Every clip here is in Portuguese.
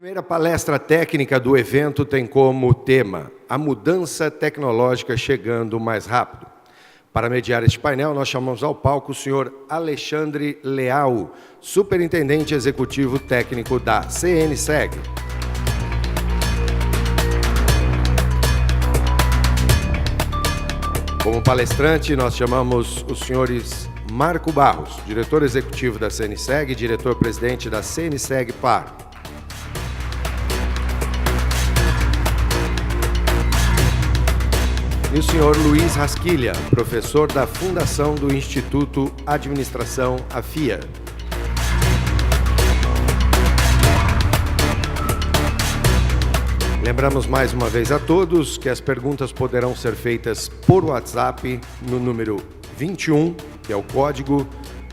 A primeira palestra técnica do evento tem como tema a mudança tecnológica chegando mais rápido. Para mediar este painel, nós chamamos ao palco o senhor Alexandre Leal, superintendente executivo técnico da CNSEG. Como palestrante, nós chamamos os senhores Marco Barros, diretor executivo da CNSEG e diretor-presidente da CNSEG Par. E o senhor Luiz Rasquilha, professor da Fundação do Instituto Administração AFIA. Lembramos mais uma vez a todos que as perguntas poderão ser feitas por WhatsApp no número 21, que é o código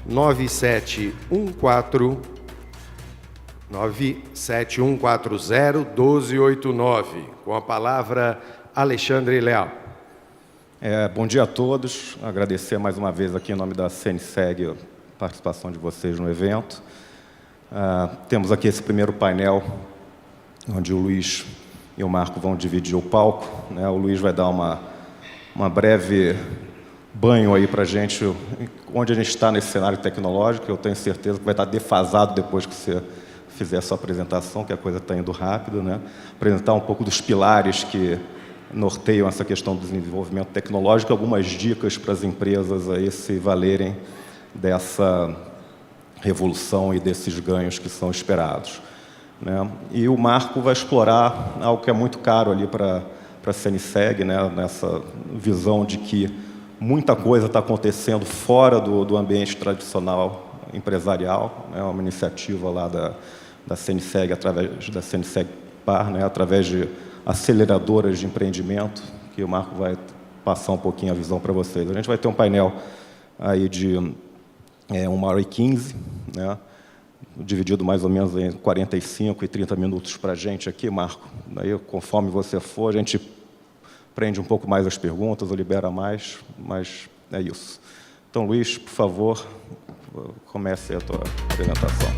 97140-1289, com a palavra Alexandre Leal. Bom dia a todos. Agradecer mais uma vez aqui em nome da CNSEG a participação de vocês no evento. Temos aqui esse primeiro painel, onde o Luiz e o Marco vão dividir o palco, né? O Luiz vai dar uma breve banho aí para a gente, onde a gente está nesse cenário tecnológico. Eu tenho certeza que vai estar defasado depois que você fizer a sua apresentação, que a coisa está indo rápido, né? Apresentar um pouco dos pilares que norteiam essa questão do desenvolvimento tecnológico, algumas dicas para as empresas aí se valerem dessa revolução e desses ganhos que são esperados, né? E o Marco vai explorar algo que é muito caro ali para a CNSEG, né? Nessa visão de que muita coisa está acontecendo fora do ambiente tradicional empresarial, né? Uma iniciativa lá da CNSEG, através da CNSEG Par, né? Através de aceleradoras de empreendimento, que o Marco vai passar um pouquinho a visão para vocês. A gente vai ter um painel aí de 1h15, né? Dividido mais ou menos em 45 e 30 minutos para a gente aqui, Marco. Daí, conforme você for, a gente prende um pouco mais as perguntas ou libera mais, mas é isso. Então, Luiz, por favor, comece a tua apresentação.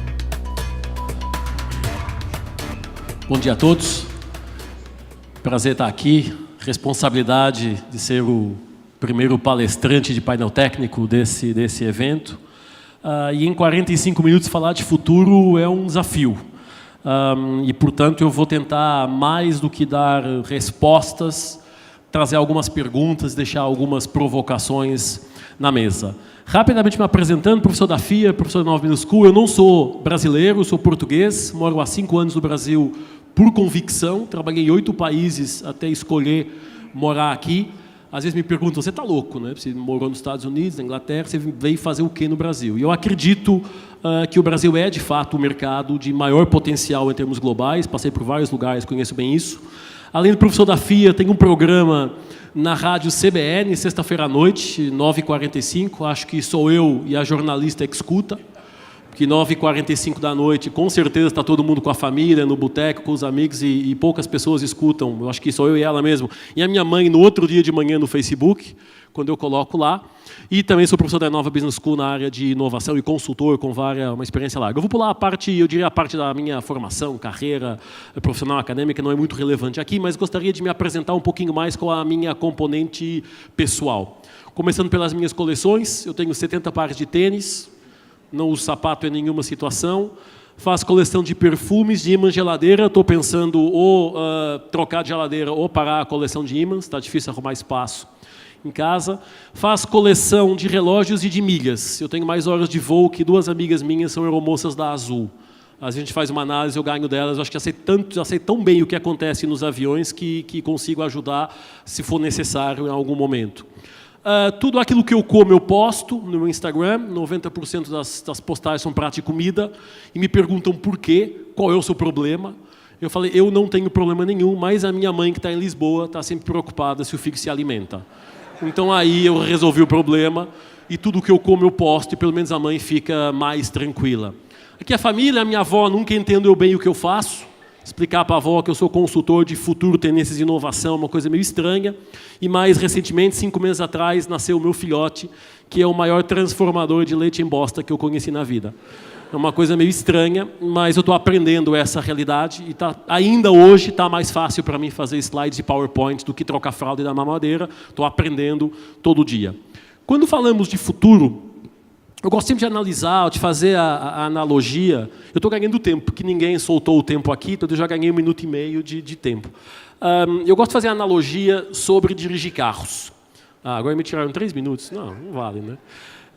Bom dia a todos. Prazer estar aqui. Responsabilidade de ser o primeiro palestrante de painel técnico desse evento. E em 45 minutos falar de futuro é um desafio. E, portanto, eu vou tentar, mais do que dar respostas, trazer algumas perguntas, deixar algumas provocações na mesa. Rapidamente me apresentando, professor da FIA, professor da Nova Business School. Eu não sou brasileiro, sou português, moro há 5 anos no Brasil por convicção, trabalhei em 8 países até escolher morar aqui. Às vezes me perguntam, você está louco, né? Você morou nos Estados Unidos, na Inglaterra, você veio fazer o quê no Brasil? E eu acredito que o Brasil é, de fato, o mercado de maior potencial em termos globais. Passei por vários lugares, conheço bem isso. Além do professor da FIA, tem um programa na rádio CBN, sexta-feira à noite, 9h45. Acho que sou eu e a jornalista que escuta. Que 9h45 da noite, com certeza está todo mundo com a família, no boteco, com os amigos, e poucas pessoas escutam. Eu acho que sou eu e ela mesmo. E a minha mãe, no outro dia de manhã, no Facebook, quando eu coloco lá. E também sou professor da Nova Business School na área de inovação e consultor, com uma experiência larga. Eu vou pular a parte, eu diria a parte da minha formação, carreira profissional acadêmica, não é muito relevante aqui, mas gostaria de me apresentar um pouquinho mais com a minha componente pessoal. Começando pelas minhas coleções, eu tenho 70 pares de tênis, não uso sapato em nenhuma situação, faço coleção de perfumes, de ímãs de geladeira, estou pensando ou trocar de geladeira ou parar a coleção de ímãs, está difícil arrumar espaço em casa. Faço coleção de relógios e de milhas, eu tenho mais horas de voo que 2 amigas minhas são aeromoças da Azul. A gente faz uma análise, eu ganho delas, eu acho que já sei tão bem o que acontece nos aviões que consigo ajudar se for necessário em algum momento. Tudo aquilo que eu como eu posto no meu Instagram, 90% das postagens são prato de comida, e me perguntam por quê, qual é o seu problema. Eu falei, eu não tenho problema nenhum, mas a minha mãe que está em Lisboa está sempre preocupada se o filho se alimenta. Então aí eu resolvi o problema, e tudo que eu como eu posto, e pelo menos a mãe fica mais tranquila. Aqui a família, a minha avó nunca entendeu bem o que eu faço. Explicar para a avó que eu sou consultor de futuro, tendências de inovação, uma coisa meio estranha. E mais recentemente, 5 meses atrás, nasceu o meu filhote, que é o maior transformador de leite em bosta que eu conheci na vida. É uma coisa meio estranha, mas eu estou aprendendo essa realidade e ainda hoje está mais fácil para mim fazer slides de PowerPoint do que trocar fralda e dar mamadeira. Estou aprendendo todo dia. Quando falamos de futuro, eu gosto sempre de analisar, de fazer a analogia. Eu estou ganhando tempo, porque ninguém soltou o tempo aqui, então eu já ganhei 1 minuto e meio de tempo. Eu gosto de fazer a analogia sobre dirigir carros. Agora me tiraram 3 minutos? Não vale, né?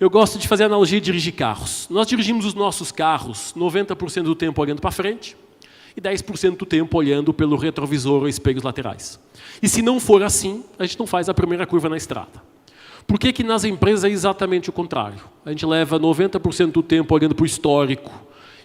Eu gosto de fazer a analogia de dirigir carros. Nós dirigimos os nossos carros 90% do tempo olhando para frente e 10% do tempo olhando pelo retrovisor ou espelhos laterais. E se não for assim, a gente não faz a primeira curva na estrada. Por que nas empresas é exatamente o contrário? A gente leva 90% do tempo olhando para o histórico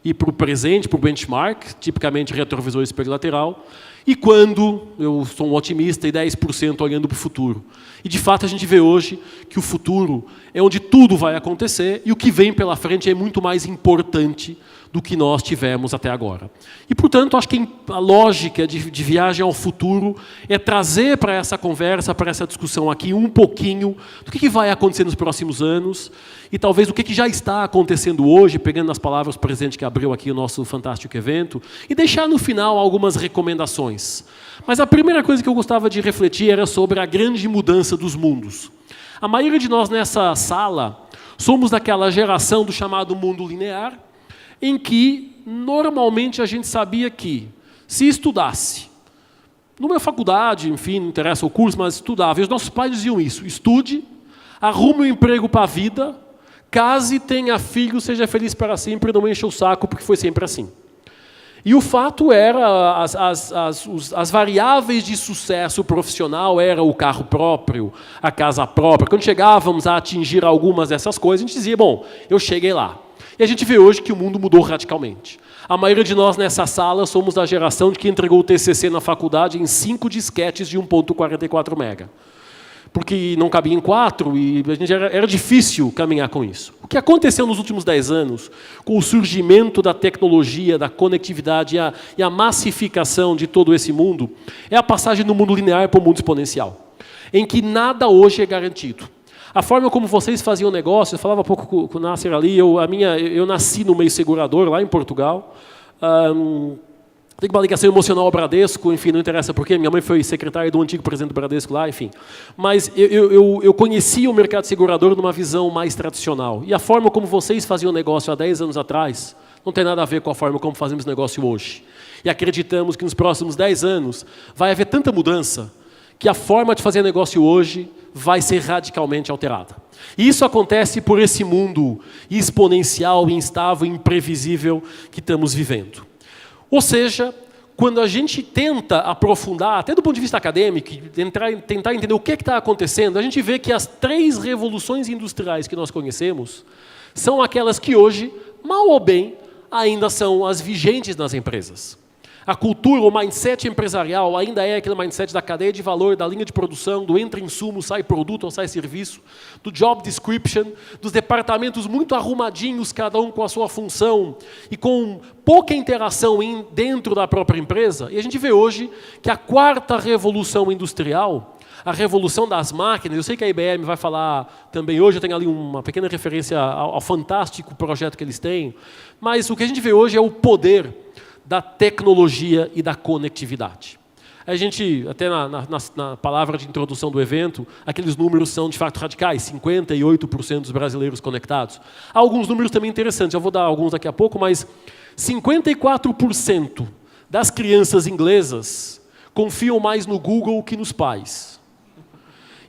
e para o presente, para o benchmark, tipicamente retrovisor e espelho lateral, e quando eu sou um otimista, e 10% olhando para o futuro. E, de fato, a gente vê hoje que o futuro é onde tudo vai acontecer e o que vem pela frente é muito mais importante do que nós tivemos até agora. E, portanto, acho que a lógica de viagem ao futuro é trazer para essa conversa, para essa discussão aqui, um pouquinho do que vai acontecer nos próximos anos e talvez do que já está acontecendo hoje, pegando as palavras do presidente que abriu aqui o nosso fantástico evento, e deixar no final algumas recomendações. Mas a primeira coisa que eu gostava de refletir era sobre a grande mudança dos mundos. A maioria de nós nessa sala somos daquela geração do chamado mundo linear, em que, normalmente, a gente sabia que, se estudasse, numa faculdade, enfim, não interessa o curso, mas estudava, e os nossos pais diziam isso: estude, arrume um emprego para a vida, case, tenha filho, seja feliz para sempre, não encha o saco, porque foi sempre assim. E o fato era, as variáveis de sucesso profissional era o carro próprio, a casa própria. Quando chegávamos a atingir algumas dessas coisas, a gente dizia, bom, eu cheguei lá. E a gente vê hoje que o mundo mudou radicalmente. A maioria de nós nessa sala somos da geração de que entregou o TCC na faculdade em 5 disquetes de 1.44 mega. Porque não cabia em 4 e a gente era difícil caminhar com isso. O que aconteceu nos últimos 10 anos, com o surgimento da tecnologia, da conectividade e a massificação de todo esse mundo, é a passagem do mundo linear para o mundo exponencial, em que nada hoje é garantido. A forma como vocês faziam negócio, eu falava um pouco com o Nasser ali, eu nasci no meio segurador, lá em Portugal. Tenho uma ligação emocional ao Bradesco, enfim, não interessa porquê, minha mãe foi secretária do antigo presidente do Bradesco lá, enfim. Mas eu conhecia o mercado segurador numa visão mais tradicional. E a forma como vocês faziam negócio há 10 anos atrás não tem nada a ver com a forma como fazemos negócio hoje. E acreditamos que nos próximos 10 anos vai haver tanta mudança que a forma de fazer negócio hoje vai ser radicalmente alterada. E isso acontece por esse mundo exponencial, instável, imprevisível que estamos vivendo. Ou seja, quando a gente tenta aprofundar, até do ponto de vista acadêmico, tentar entender o que está acontecendo, a gente vê que as 3 revoluções industriais que nós conhecemos são aquelas que hoje, mal ou bem, ainda são as vigentes nas empresas. A cultura, o mindset empresarial ainda é aquele mindset da cadeia de valor, da linha de produção, do entra insumo, sai produto ou sai serviço, do job description, dos departamentos muito arrumadinhos, cada um com a sua função e com pouca interação dentro da própria empresa. E a gente vê hoje que a 4ª revolução industrial, a revolução das máquinas, eu sei que a IBM vai falar também hoje, eu tenho ali uma pequena referência ao fantástico projeto que eles têm, mas o que a gente vê hoje é o poder da tecnologia e da conectividade. A gente, até na palavra de introdução do evento, aqueles números são de fato radicais, 58% dos brasileiros conectados. Há alguns números também interessantes, eu vou dar alguns daqui a pouco, mas 54% das crianças inglesas confiam mais no Google que nos pais.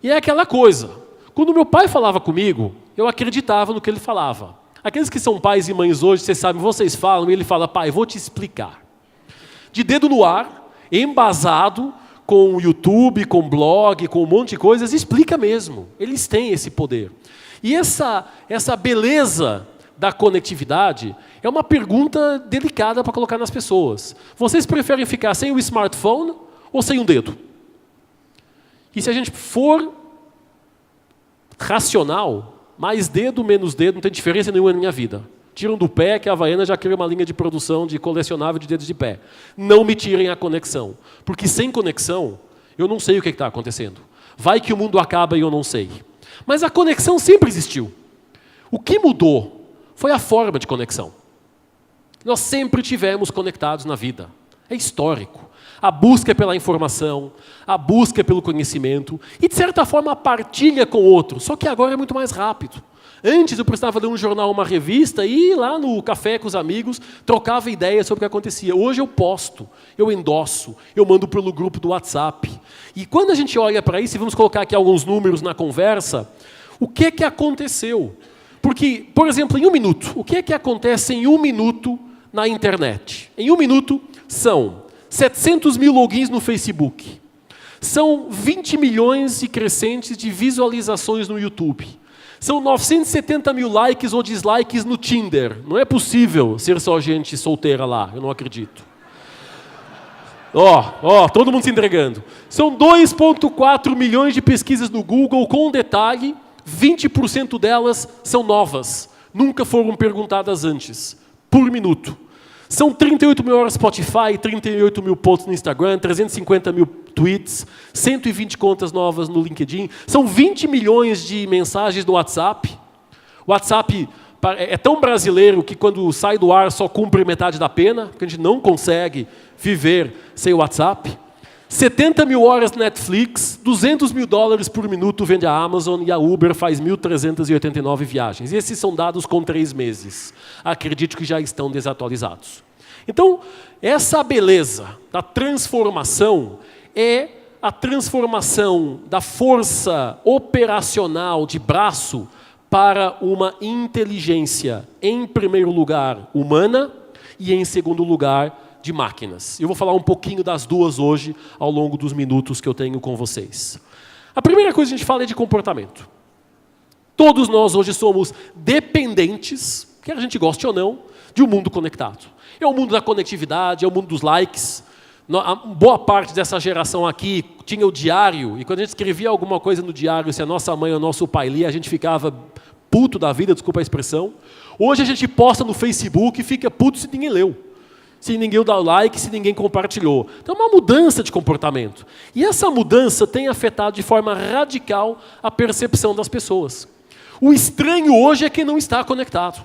E é aquela coisa, quando meu pai falava comigo, eu acreditava no que ele falava. Aqueles que são pais e mães hoje, vocês sabem, vocês falam, e ele fala, pai, vou te explicar. De dedo no ar, embasado, com o YouTube, com blog, com um monte de coisas, explica mesmo. Eles têm esse poder. E essa beleza da conectividade é uma pergunta delicada para colocar nas pessoas. Vocês preferem ficar sem o smartphone ou sem um dedo? E se a gente for racional, mais dedo, menos dedo, não tem diferença nenhuma na minha vida. Tiram do pé que a Havaiana já cria uma linha de produção de colecionável de dedos de pé. Não me tirem a conexão. Porque sem conexão, eu não sei o que está acontecendo. Vai que o mundo acaba e eu não sei. Mas a conexão sempre existiu. O que mudou foi a forma de conexão. Nós sempre tivemos conectados na vida. É histórico. A busca pela informação, a busca pelo conhecimento e, de certa forma, a partilha com outros. Só que agora é muito mais rápido. Antes eu precisava ler um jornal, uma revista, e ir lá no café com os amigos, trocava ideias sobre o que acontecia. Hoje eu posto, eu endosso, eu mando pelo grupo do WhatsApp. E quando a gente olha para isso, e vamos colocar aqui alguns números na conversa, o que aconteceu? Porque, por exemplo, em 1 minuto, o que acontece em 1 minuto na internet? Em 1 minuto são 700 mil logins no Facebook, são 20 milhões e crescentes de visualizações no YouTube, são 970 mil likes ou dislikes no Tinder. Não é possível ser só gente solteira lá, eu não acredito. Todo mundo se entregando. São 2,4 milhões de pesquisas no Google, com um detalhe, 20% delas são novas, nunca foram perguntadas antes, por minuto. São 38 mil horas Spotify, 38 mil posts no Instagram, 350 mil tweets, 120 contas novas no LinkedIn. São 20 milhões de mensagens no WhatsApp. O WhatsApp é tão brasileiro que quando sai do ar só cumpre metade da pena, porque a gente não consegue viver sem o WhatsApp. 70 mil horas Netflix, 200 mil dólares por minuto vende a Amazon e a Uber faz 1.389 viagens. E esses são dados com 3 meses. Acredito que já estão desatualizados. Então, essa beleza da transformação é a transformação da força operacional de braço para uma inteligência, em primeiro lugar, humana e, em segundo lugar, de máquinas. Eu vou falar um pouquinho das duas hoje, ao longo dos minutos que eu tenho com vocês. A primeira coisa que a gente fala é de comportamento. Todos nós hoje somos dependentes, quer a gente goste ou não, de um mundo conectado. É o mundo da conectividade, é o mundo dos likes. A boa parte dessa geração aqui tinha o diário, e quando a gente escrevia alguma coisa no diário, se a nossa mãe ou o nosso pai lia, a gente ficava puto da vida, desculpa a expressão. Hoje a gente posta no Facebook e fica puto se ninguém leu. Se ninguém dá like, se ninguém compartilhou. Então é uma mudança de comportamento. E essa mudança tem afetado de forma radical a percepção das pessoas. O estranho hoje é quem não está conectado.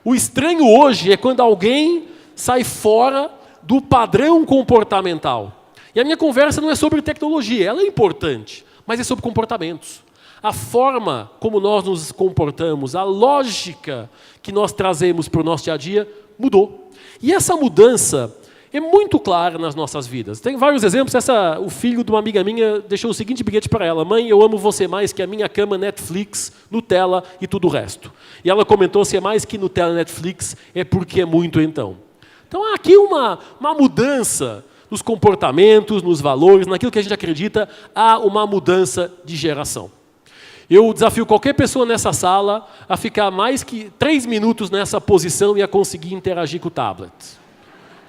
O estranho hoje é quando alguém sai fora do padrão comportamental. E a minha conversa não é sobre tecnologia, ela é importante, mas é sobre comportamentos. A forma como nós nos comportamos, a lógica que nós trazemos para o nosso dia a dia mudou. E essa mudança é muito clara nas nossas vidas. Tem vários exemplos. O filho de uma amiga minha deixou o seguinte bilhete para ela: mãe, eu amo você mais que a minha cama, Netflix, Nutella e tudo o resto. E ela comentou: se é mais que Nutella e Netflix, é porque é muito então. Então há aqui uma mudança nos comportamentos, nos valores, naquilo que a gente acredita, há uma mudança de geração. Eu desafio qualquer pessoa nessa sala a ficar mais que 3 minutos nessa posição e a conseguir interagir com o tablet.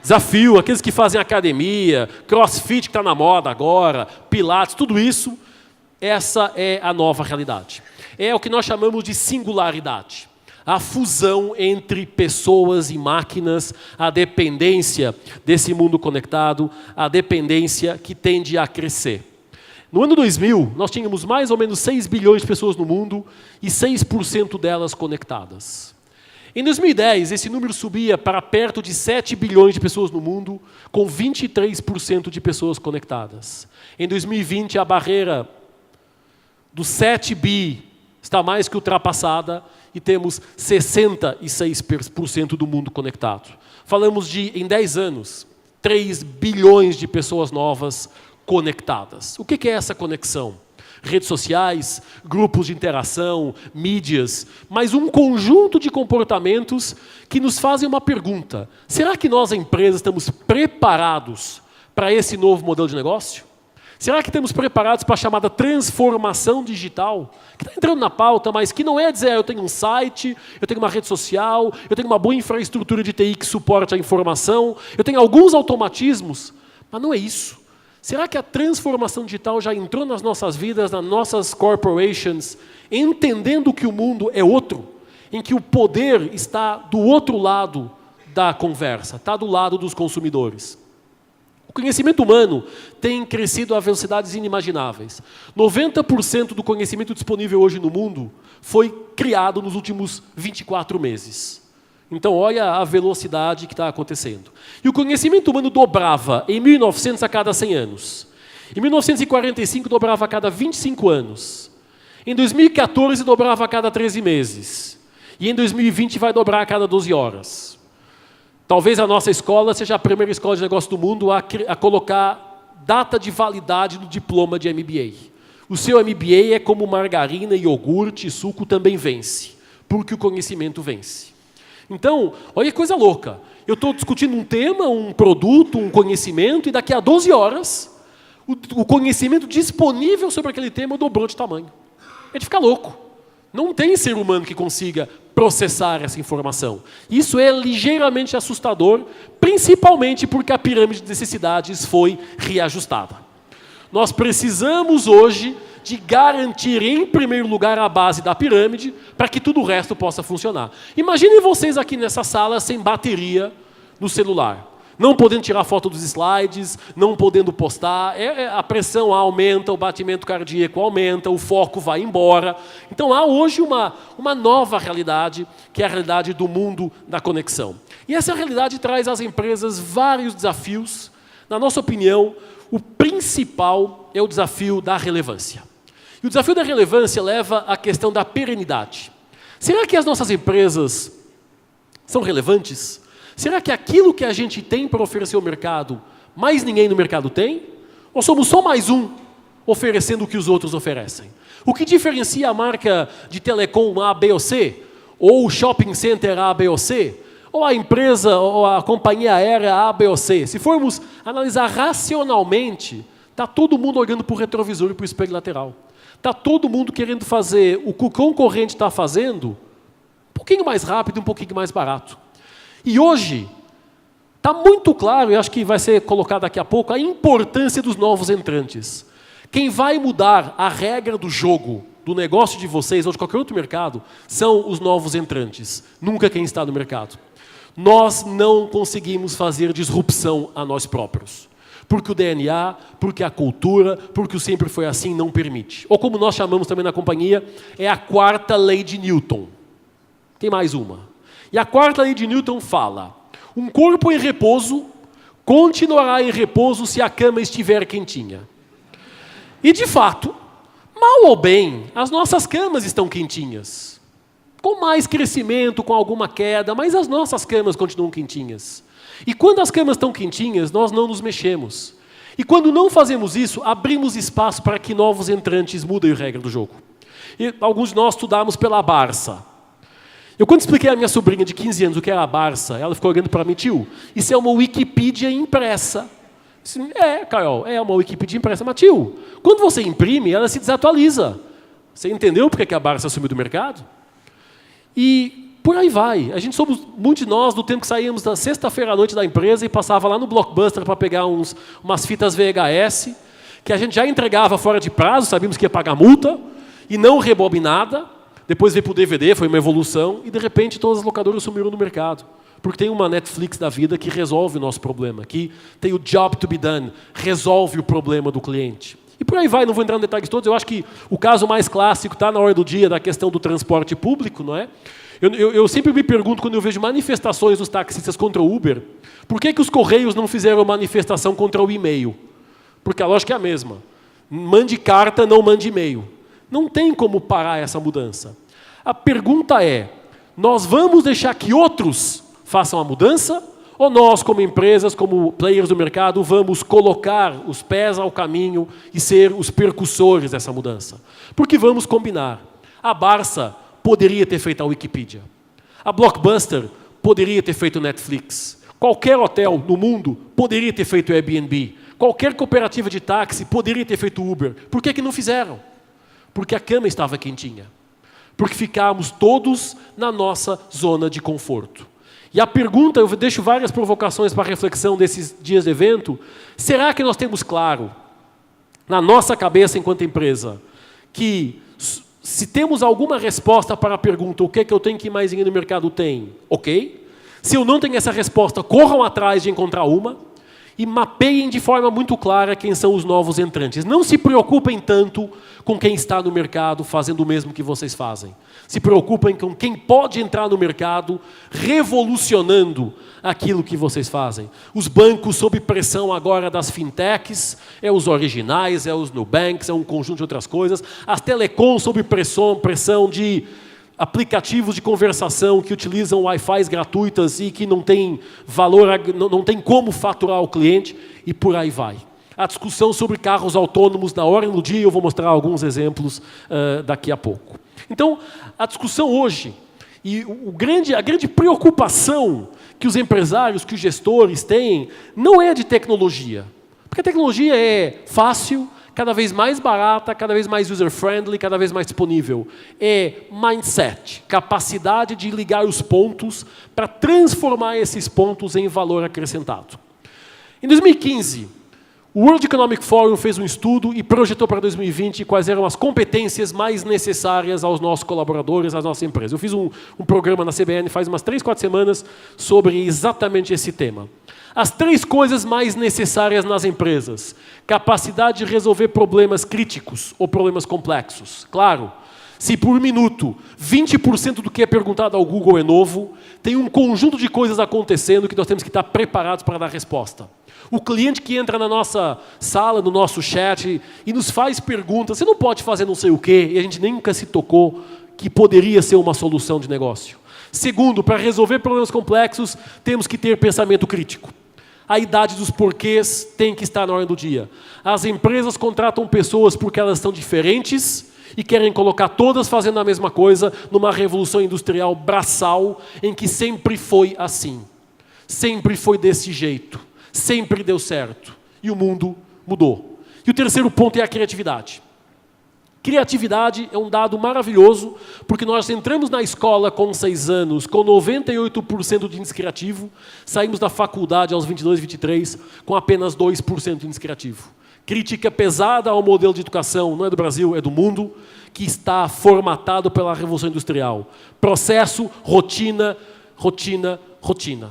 Desafio aqueles que fazem academia, crossfit que está na moda agora, pilates, tudo isso, essa é a nova realidade. É o que nós chamamos de singularidade. A fusão entre pessoas e máquinas, a dependência desse mundo conectado, a dependência que tende a crescer. No ano 2000, nós tínhamos mais ou menos 6 bilhões de pessoas no mundo e 6% delas conectadas. Em 2010, esse número subia para perto de 7 bilhões de pessoas no mundo, com 23% de pessoas conectadas. Em 2020, a barreira dos 7 bi está mais que ultrapassada e temos 66% do mundo conectado. Falamos de, em 10 anos, 3 bilhões de pessoas novas conectadas. O que é essa conexão? Redes sociais, grupos de interação, mídias, mas um conjunto de comportamentos que nos fazem uma pergunta: será que nós, empresas, estamos preparados para esse novo modelo de negócio? Será que estamos preparados para a chamada transformação digital? Que está entrando na pauta, mas que não é dizer: eu tenho um site, eu tenho uma rede social, eu tenho uma boa infraestrutura de TI que suporte a informação, eu tenho alguns automatismos, mas não é isso. Será que a transformação digital já entrou nas nossas vidas, nas nossas corporations, entendendo que o mundo é outro, em que o poder está do outro lado da conversa, está do lado dos consumidores? O conhecimento humano tem crescido a velocidades inimagináveis. 90% do conhecimento disponível hoje no mundo foi criado nos últimos 24 meses. Então, olha a velocidade que está acontecendo. E o conhecimento humano dobrava em 1900 a cada 100 anos. Em 1945, dobrava a cada 25 anos. Em 2014, dobrava a cada 13 meses. E em 2020, vai dobrar a cada 12 horas. Talvez a nossa escola seja a primeira escola de negócio do mundo a colocar data de validade no diploma de MBA. O seu MBA é como margarina, iogurte, suco também vence, porque o conhecimento vence. Então, olha que coisa louca. Eu estou discutindo um tema, um produto, um conhecimento, e daqui a 12 horas, o conhecimento disponível sobre aquele tema dobrou de tamanho. A gente fica louco. Não tem ser humano que consiga processar essa informação. Isso é ligeiramente assustador, principalmente porque a pirâmide de necessidades foi reajustada. Nós precisamos hoje de garantir, em primeiro lugar, a base da pirâmide, para que tudo o resto possa funcionar. Imaginem vocês aqui nessa sala sem bateria no celular. Não podendo tirar foto dos slides, não podendo postar, a pressão aumenta, o batimento cardíaco aumenta, o foco vai embora. Então há hoje uma nova realidade, que é a realidade do mundo da conexão. E essa realidade traz às empresas vários desafios. Na nossa opinião, o principal é o desafio da relevância. E o desafio da relevância leva à questão da perenidade. Será que as nossas empresas são relevantes? Será que aquilo que a gente tem para oferecer ao mercado, mais ninguém no mercado tem? Ou somos só mais um oferecendo o que os outros oferecem? O que diferencia a marca de telecom A, B ou C? Ou o shopping center A, B ou C? Ou a empresa, ou a companhia aérea A, B ou C? Se formos analisar racionalmente, está todo mundo olhando para o retrovisor e para o espelho lateral. Está todo mundo querendo fazer o que o concorrente está fazendo um pouquinho mais rápido e um pouquinho mais barato. E hoje, está muito claro, e acho que vai ser colocado daqui a pouco, a importância dos novos entrantes. Quem vai mudar a regra do jogo, do negócio de vocês ou de qualquer outro mercado, são os novos entrantes, nunca quem está no mercado. Nós não conseguimos fazer disrupção a nós próprios. Porque o DNA, porque a cultura, porque o sempre foi assim não permite. Ou como nós chamamos também na companhia, é a quarta lei de Newton. Tem mais uma. E a quarta lei de Newton fala: um corpo em repouso continuará em repouso se a cama estiver quentinha. E de fato, mal ou bem, as nossas camas estão quentinhas. Com mais crescimento, com alguma queda, mas as nossas camas continuam quentinhas. E quando as camas estão quentinhas, nós não nos mexemos. E quando não fazemos isso, abrimos espaço para que novos entrantes mudem a regra do jogo. E alguns de nós estudamos pela Barça. Eu, quando expliquei à minha sobrinha de 15 anos o que era a Barça, ela ficou olhando para mim: tio, isso é uma Wikipedia impressa. Disse, Carol, é uma Wikipedia impressa. Mas, tio, quando você imprime, ela se desatualiza. Você entendeu por que a Barça sumiu do mercado? E por aí vai. A gente somos, muitos de nós, do tempo que saíamos da sexta-feira à noite da empresa e passava lá no Blockbuster para pegar umas fitas VHS, que a gente já entregava fora de prazo, sabíamos que ia pagar multa, e não rebobinada. Depois veio para o DVD, foi uma evolução, e de repente todas as locadoras sumiram no mercado. Porque tem uma Netflix da vida que resolve o nosso problema, que tem o job to be done, resolve o problema do cliente. E por aí vai, não vou entrar em detalhes todos, eu acho que o caso mais clássico está na hora do dia da questão do transporte público, não é? Eu sempre me pergunto, quando eu vejo manifestações dos taxistas contra o Uber, por que os Correios não fizeram manifestação contra o e-mail? Porque a lógica é a mesma. Mande carta, não mande e-mail. Não tem como parar essa mudança. A pergunta é: nós vamos deixar que outros façam a mudança? Ou nós, como empresas, como players do mercado, vamos colocar os pés ao caminho e ser os percussores dessa mudança? Porque vamos combinar. A Barça poderia ter feito a Wikipedia. A Blockbuster poderia ter feito o Netflix. Qualquer hotel no mundo poderia ter feito o Airbnb. Qualquer cooperativa de táxi poderia ter feito o Uber. Por que não fizeram? Porque a cama estava quentinha. Porque ficávamos todos na nossa zona de conforto. E a pergunta, eu deixo várias provocações para a reflexão desses dias de evento: será que nós temos claro, na nossa cabeça enquanto empresa, que se temos alguma resposta para a pergunta o que é que eu tenho que mais no mercado tem, ok? Se eu não tenho essa resposta, corram atrás de encontrar uma. e mapeiem de forma muito clara quem são os novos entrantes. Não se preocupem tanto com quem está no mercado fazendo o mesmo que vocês fazem. Se preocupem com quem pode entrar no mercado revolucionando aquilo que vocês fazem. Os bancos sob pressão agora das fintechs, os originais, os Nubanks, um conjunto de outras coisas. As telecoms sob pressão de aplicativos de conversação que utilizam Wi-Fi gratuitas e que não tem valor, não tem como faturar o cliente, e por aí vai. A discussão sobre carros autônomos na hora e no dia, eu vou mostrar alguns exemplos daqui a pouco. Então, a discussão hoje, e a grande preocupação que os empresários, que os gestores têm, não é de tecnologia. Porque a tecnologia é fácil, cada vez mais barata, cada vez mais user-friendly, cada vez mais disponível. É mindset, capacidade de ligar os pontos para transformar esses pontos em valor acrescentado. Em 2015, o World Economic Forum fez um estudo e projetou para 2020 quais eram as competências mais necessárias aos nossos colaboradores, às nossas empresas. Eu fiz um programa na CBN faz umas 3, 4 semanas sobre exatamente esse tema. As 3 coisas mais necessárias nas empresas: capacidade de resolver problemas críticos ou problemas complexos. Claro, se por minuto 20% do que é perguntado ao Google é novo, tem um conjunto de coisas acontecendo que nós temos que estar preparados para dar resposta. O cliente que entra na nossa sala, no nosso chat, e nos faz perguntas, você não pode fazer não sei o quê, e a gente nunca se tocou que poderia ser uma solução de negócio. Segundo, para resolver problemas complexos, temos que ter pensamento crítico. A idade dos porquês tem que estar na ordem do dia. As empresas contratam pessoas porque elas são diferentes e querem colocar todas fazendo a mesma coisa numa revolução industrial braçal em que sempre foi assim. Sempre foi desse jeito. Sempre deu certo. E o mundo mudou. E o terceiro ponto é a criatividade. Criatividade é um dado maravilhoso, porque nós entramos na escola com 6 anos, com 98% de índice criativo, saímos da faculdade aos 22, 23, com apenas 2% de índice criativo. Crítica pesada ao modelo de educação, não é do Brasil, é do mundo, que está formatado pela Revolução Industrial. Processo, rotina, rotina, rotina.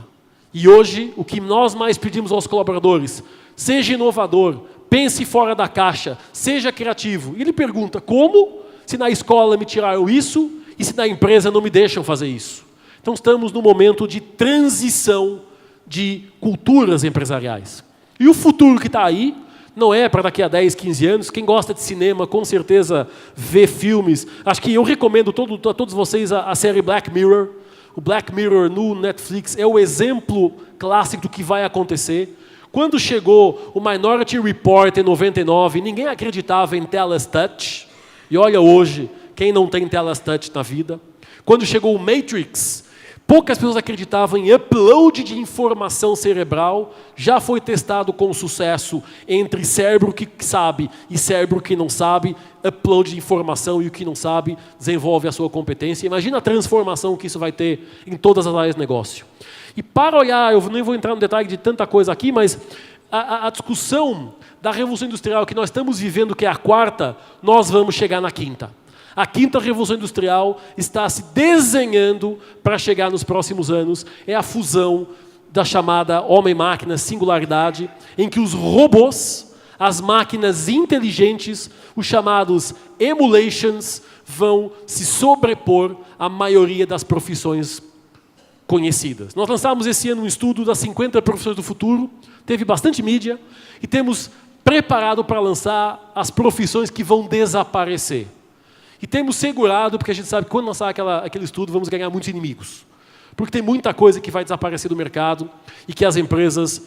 E hoje, o que nós mais pedimos aos colaboradores: seja inovador, pense fora da caixa, seja criativo. E ele pergunta: como? Se na escola me tiraram isso e se na empresa não me deixam fazer isso. Então estamos num momento de transição de culturas empresariais. E o futuro que está aí não é para daqui a 10, 15 anos. Quem gosta de cinema, com certeza vê filmes. Acho que eu recomendo a todos vocês a série Black Mirror. O Black Mirror no Netflix é o exemplo clássico do que vai acontecer. Quando chegou o Minority Report em 99, ninguém acreditava em telas touch. E olha hoje, quem não tem telas touch na vida. Quando chegou o Matrix, poucas pessoas acreditavam em upload de informação cerebral. Já foi testado com sucesso entre cérebro que sabe e cérebro que não sabe. Upload de informação, e o que não sabe desenvolve a sua competência. Imagina a transformação que isso vai ter em todas as áreas de negócio. E para olhar, eu nem vou entrar no detalhe de tanta coisa aqui, mas a discussão da Revolução Industrial que nós estamos vivendo, que é a 4ª, nós vamos chegar na 5ª. A 5ª Revolução Industrial está se desenhando para chegar nos próximos anos. É a fusão da chamada homem-máquina singularidade, em que os robôs, as máquinas inteligentes, os chamados emulations, vão se sobrepor à maioria das profissões conhecidas. Nós lançamos esse ano um estudo das 50 profissões do futuro, teve bastante mídia, e temos preparado para lançar as profissões que vão desaparecer. E temos segurado, porque a gente sabe que quando lançar aquele estudo, vamos ganhar muitos inimigos. Porque tem muita coisa que vai desaparecer do mercado e que as empresas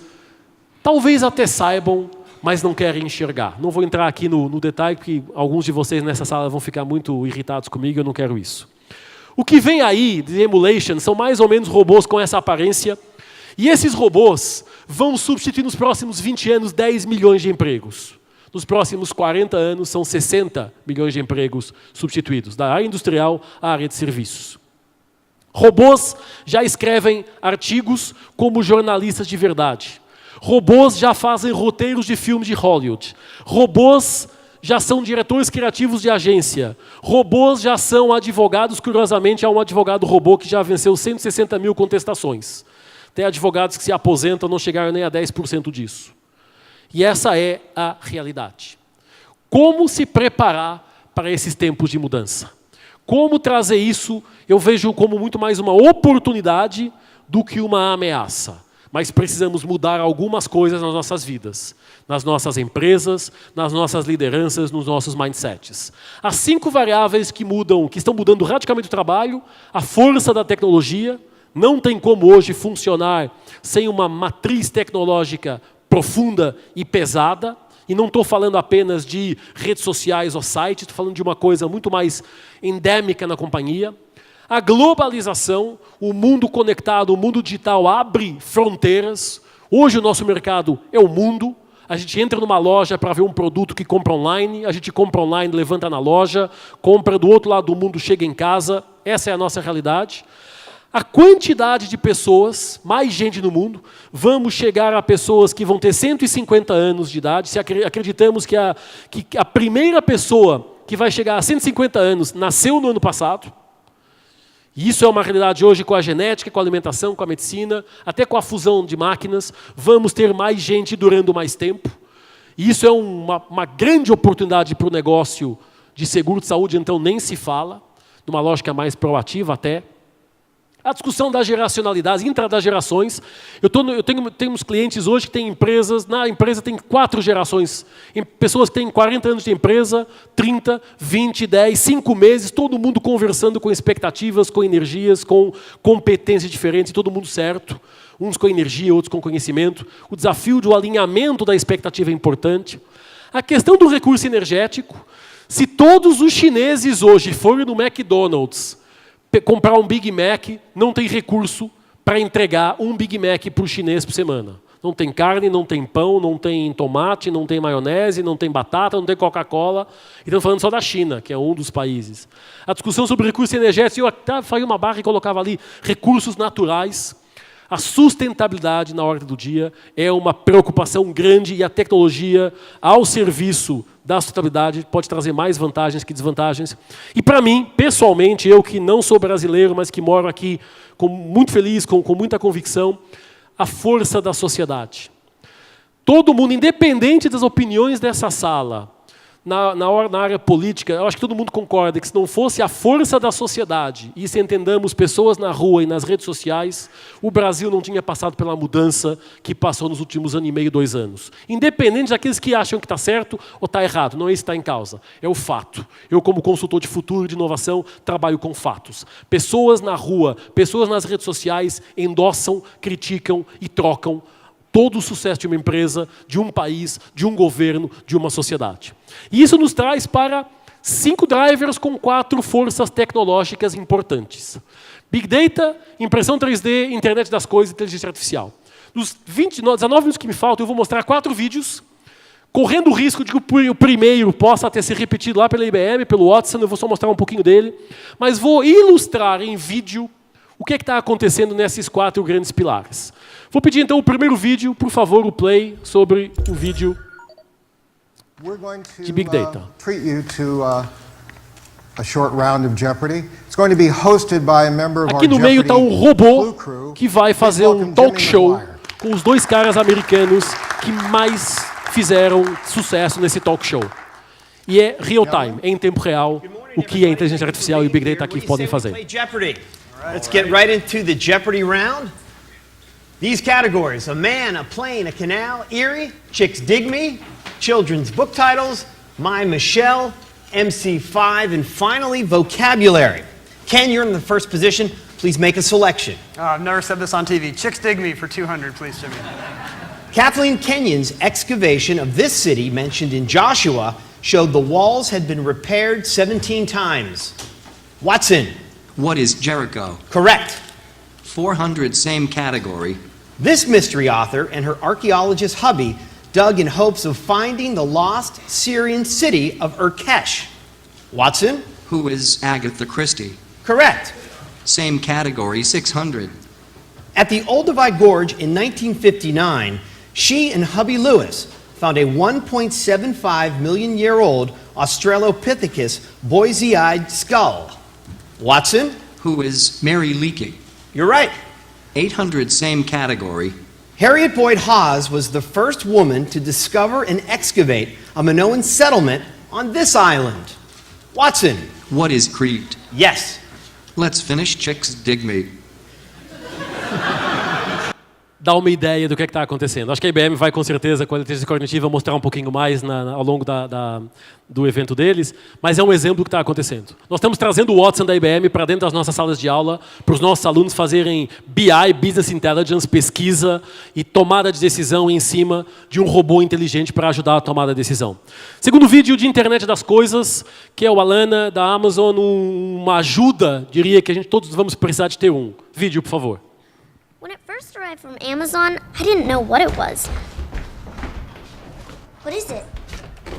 talvez até saibam, mas não querem enxergar. Não vou entrar aqui no detalhe, porque alguns de vocês nessa sala vão ficar muito irritados comigo, eu não quero isso. O que vem aí de emulation são mais ou menos robôs com essa aparência, e esses robôs vão substituir nos próximos 20 anos 10 milhões de empregos. Nos próximos 40 anos são 60 milhões de empregos substituídos, da área industrial à área de serviços. Robôs já escrevem artigos como jornalistas de verdade. Robôs já fazem roteiros de filmes de Hollywood. Robôs já são diretores criativos de agência. Robôs já são advogados, curiosamente, há um advogado robô que já venceu 160 mil contestações. Tem advogados que se aposentam não chegaram nem a 10% disso. E essa é a realidade. Como se preparar para esses tempos de mudança? Como trazer isso, eu vejo como muito mais uma oportunidade do que uma ameaça. Mas precisamos mudar algumas coisas nas nossas vidas, nas nossas empresas, nas nossas lideranças, nos nossos mindsets. As 5 variáveis que estão mudando radicalmente o trabalho, a força da tecnologia, não tem como hoje funcionar sem uma matriz tecnológica profunda e pesada. E não estou falando apenas de redes sociais ou sites, estou falando de uma coisa muito mais endêmica na companhia. A globalização, o mundo conectado, o mundo digital abre fronteiras. Hoje o nosso mercado é o mundo. A gente entra numa loja para ver um produto que compra online, a gente compra online, levanta na loja, compra do outro lado do mundo, chega em casa. Essa é a nossa realidade. A quantidade de pessoas, mais gente no mundo, vamos chegar a pessoas que vão ter 150 anos de idade. Se acreditamos que a primeira pessoa que vai chegar a 150 anos nasceu no ano passado. E isso é uma realidade hoje com a genética, com a alimentação, com a medicina, até com a fusão de máquinas. Vamos ter mais gente durando mais tempo. E isso é uma grande oportunidade para o negócio de seguro de saúde, então nem se fala, numa lógica mais proativa até. A discussão da geracionalidade, das gerações. Tenho uns clientes hoje que têm empresas, na empresa tem 4 gerações. Pessoas que têm 40 anos de empresa, 30, 20, 10, 5 meses, todo mundo conversando com expectativas, com energias, com competências diferentes, todo mundo certo. Uns com energia, outros com conhecimento. O desafio do alinhamento da expectativa é importante. A questão do recurso energético. Se todos os chineses hoje forem no McDonald's, comprar um Big Mac, não tem recurso para entregar um Big Mac para o chinês por semana. Não tem carne, não tem pão, não tem tomate, não tem maionese, não tem batata, não tem Coca-Cola. E estamos falando só da China, que é um dos países. A discussão sobre recursos energéticos, eu até faria uma barra e colocava ali recursos naturais. A sustentabilidade na ordem do dia é uma preocupação grande e a tecnologia ao serviço da sustentabilidade pode trazer mais vantagens que desvantagens. E para mim, pessoalmente, eu que não sou brasileiro, mas que moro aqui muito feliz, com muita convicção, a força da sociedade. Todo mundo, independente das opiniões dessa sala, na área política, eu acho que todo mundo concorda que se não fosse a força da sociedade, e se entendamos pessoas na rua e nas redes sociais, o Brasil não tinha passado pela mudança que passou nos últimos ano e meio, 2 anos. Independente daqueles que acham que está certo ou está errado, não é isso que está em causa, é o fato. Eu, como consultor de futuro e de inovação, trabalho com fatos. Pessoas na rua, pessoas nas redes sociais endossam, criticam e trocam todo o sucesso de uma empresa, de um país, de um governo, de uma sociedade. E isso nos traz para 5 drivers com 4 forças tecnológicas importantes. Big Data, impressão 3D, internet das coisas e inteligência artificial. Nos 19 minutos que me faltam, eu vou mostrar 4 vídeos, correndo o risco de que o primeiro possa até ser repetido lá pela IBM, pelo Watson, eu vou só mostrar um pouquinho dele, mas vou ilustrar em vídeo o que está acontecendo nesses 4 grandes pilares. Vou pedir então o primeiro vídeo, por favor, o play sobre o vídeo de Big Data. Treat you to a short round of Jeopardy. It's going to be hosted by a member of our Aqui no meio está um Jeopardy robô Blue Crew. que vai fazer um talk show com os 2 caras americanos que mais fizeram sucesso nesse talk show. E é real time, é em tempo real, o que a inteligência artificial e o Big Data aqui podem fazer. Let's get right into the Jeopardy round. These categories: a man, a plane, a canal, Erie, Chicks Dig Me, children's book titles, My Michelle, MC5, and finally vocabulary. Ken, you're in the first position. Please make a selection. I've never said this on TV. Chicks Dig Me for 200, please, Jimmy. Kathleen Kenyon's excavation of this city mentioned in Joshua showed the walls had been repaired 17 times. Watson. What is Jericho? Correct. 400, same category. This mystery author and her archaeologist hubby dug in hopes of finding the lost Syrian city of Urkesh. Watson? Who is Agatha Christie? Correct. Same category, 600. At the Olduvai Gorge in 1959, she and hubby Lewis found a 1.75 million year old Australopithecus Boise-eyed skull. Watson? Who is Mary Leakey? You're right. 800 same category. Harriet Boyd Hawes was the first woman to discover and excavate a Minoan settlement on this island. Watson. What is Crete? Yes. Let's finish Chicks Dig Me. Dá uma ideia do que está acontecendo. Acho que a IBM vai, com certeza, com a inteligência cognitiva, mostrar um pouquinho mais ao longo do evento deles, mas é um exemplo do que está acontecendo. Nós estamos trazendo o Watson da IBM para dentro das nossas salas de aula, para os nossos alunos fazerem BI, Business Intelligence, pesquisa e tomada de decisão em cima de um robô inteligente para ajudar a tomada de decisão. Segundo vídeo de Internet das Coisas, que é o Alana, da Amazon, uma ajuda, diria que todos vamos precisar de ter um. Vídeo, por favor. When it first arrived from Amazon, I didn't know what it was. What is it?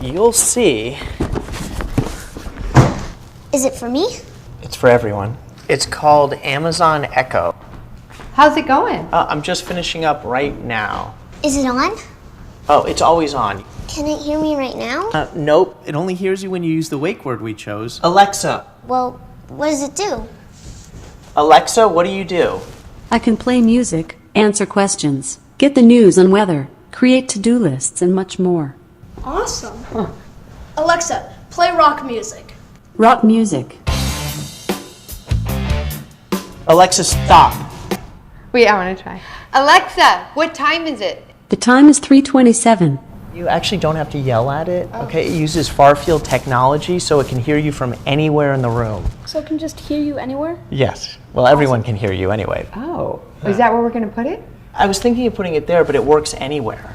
You'll see. Is it for me? It's for everyone. It's called Amazon Echo. How's it going? I'm just finishing up right now. Is it on? Oh, it's always on. Can it hear me right now? Nope. It only hears you when you use the wake word we chose. Alexa. Well, what does it do? Alexa, what do you do? I can play music, answer questions, get the news and weather, create to-do lists, and much more. Awesome. Alexa, play rock music. Rock music. Alexa, stop. Wait, I want to try. Alexa, what time is it? The time is 3:27. You actually don't have to yell at it, okay? It uses far-field technology so it can hear you from anywhere in the room. So it can just hear you anywhere? Yes. Well, everyone can hear you anyway. Oh, is that where we're going to put it? I was thinking of putting it there, but it works anywhere.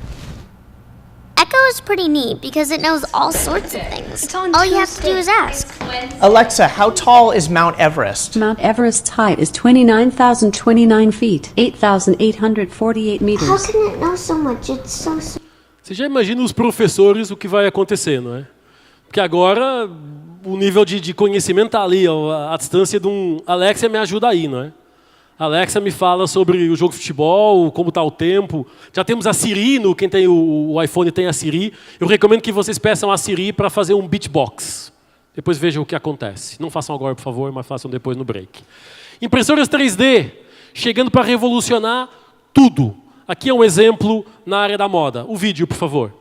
Echo is pretty neat because it knows all sorts of things. All you have to do is ask. Alexa, how tall is Mount Everest? Mount Everest's height is 29,029 feet, 8,848 meters. How can it know so much? It's so... Você já imagina os professores o que vai acontecer, não é? Porque agora o nível de conhecimento está ali, a distância de um... Alexa me ajuda aí, não é? Alexa me fala sobre o jogo de futebol, como está o tempo. Já temos a Siri, quem tem o iPhone tem a Siri. Eu recomendo que vocês peçam a Siri para fazer um beatbox. Depois vejam o que acontece. Não façam agora, por favor, mas façam depois no break. Impressoras 3D, chegando para revolucionar tudo. Aqui é um exemplo na área da moda. O vídeo, por favor.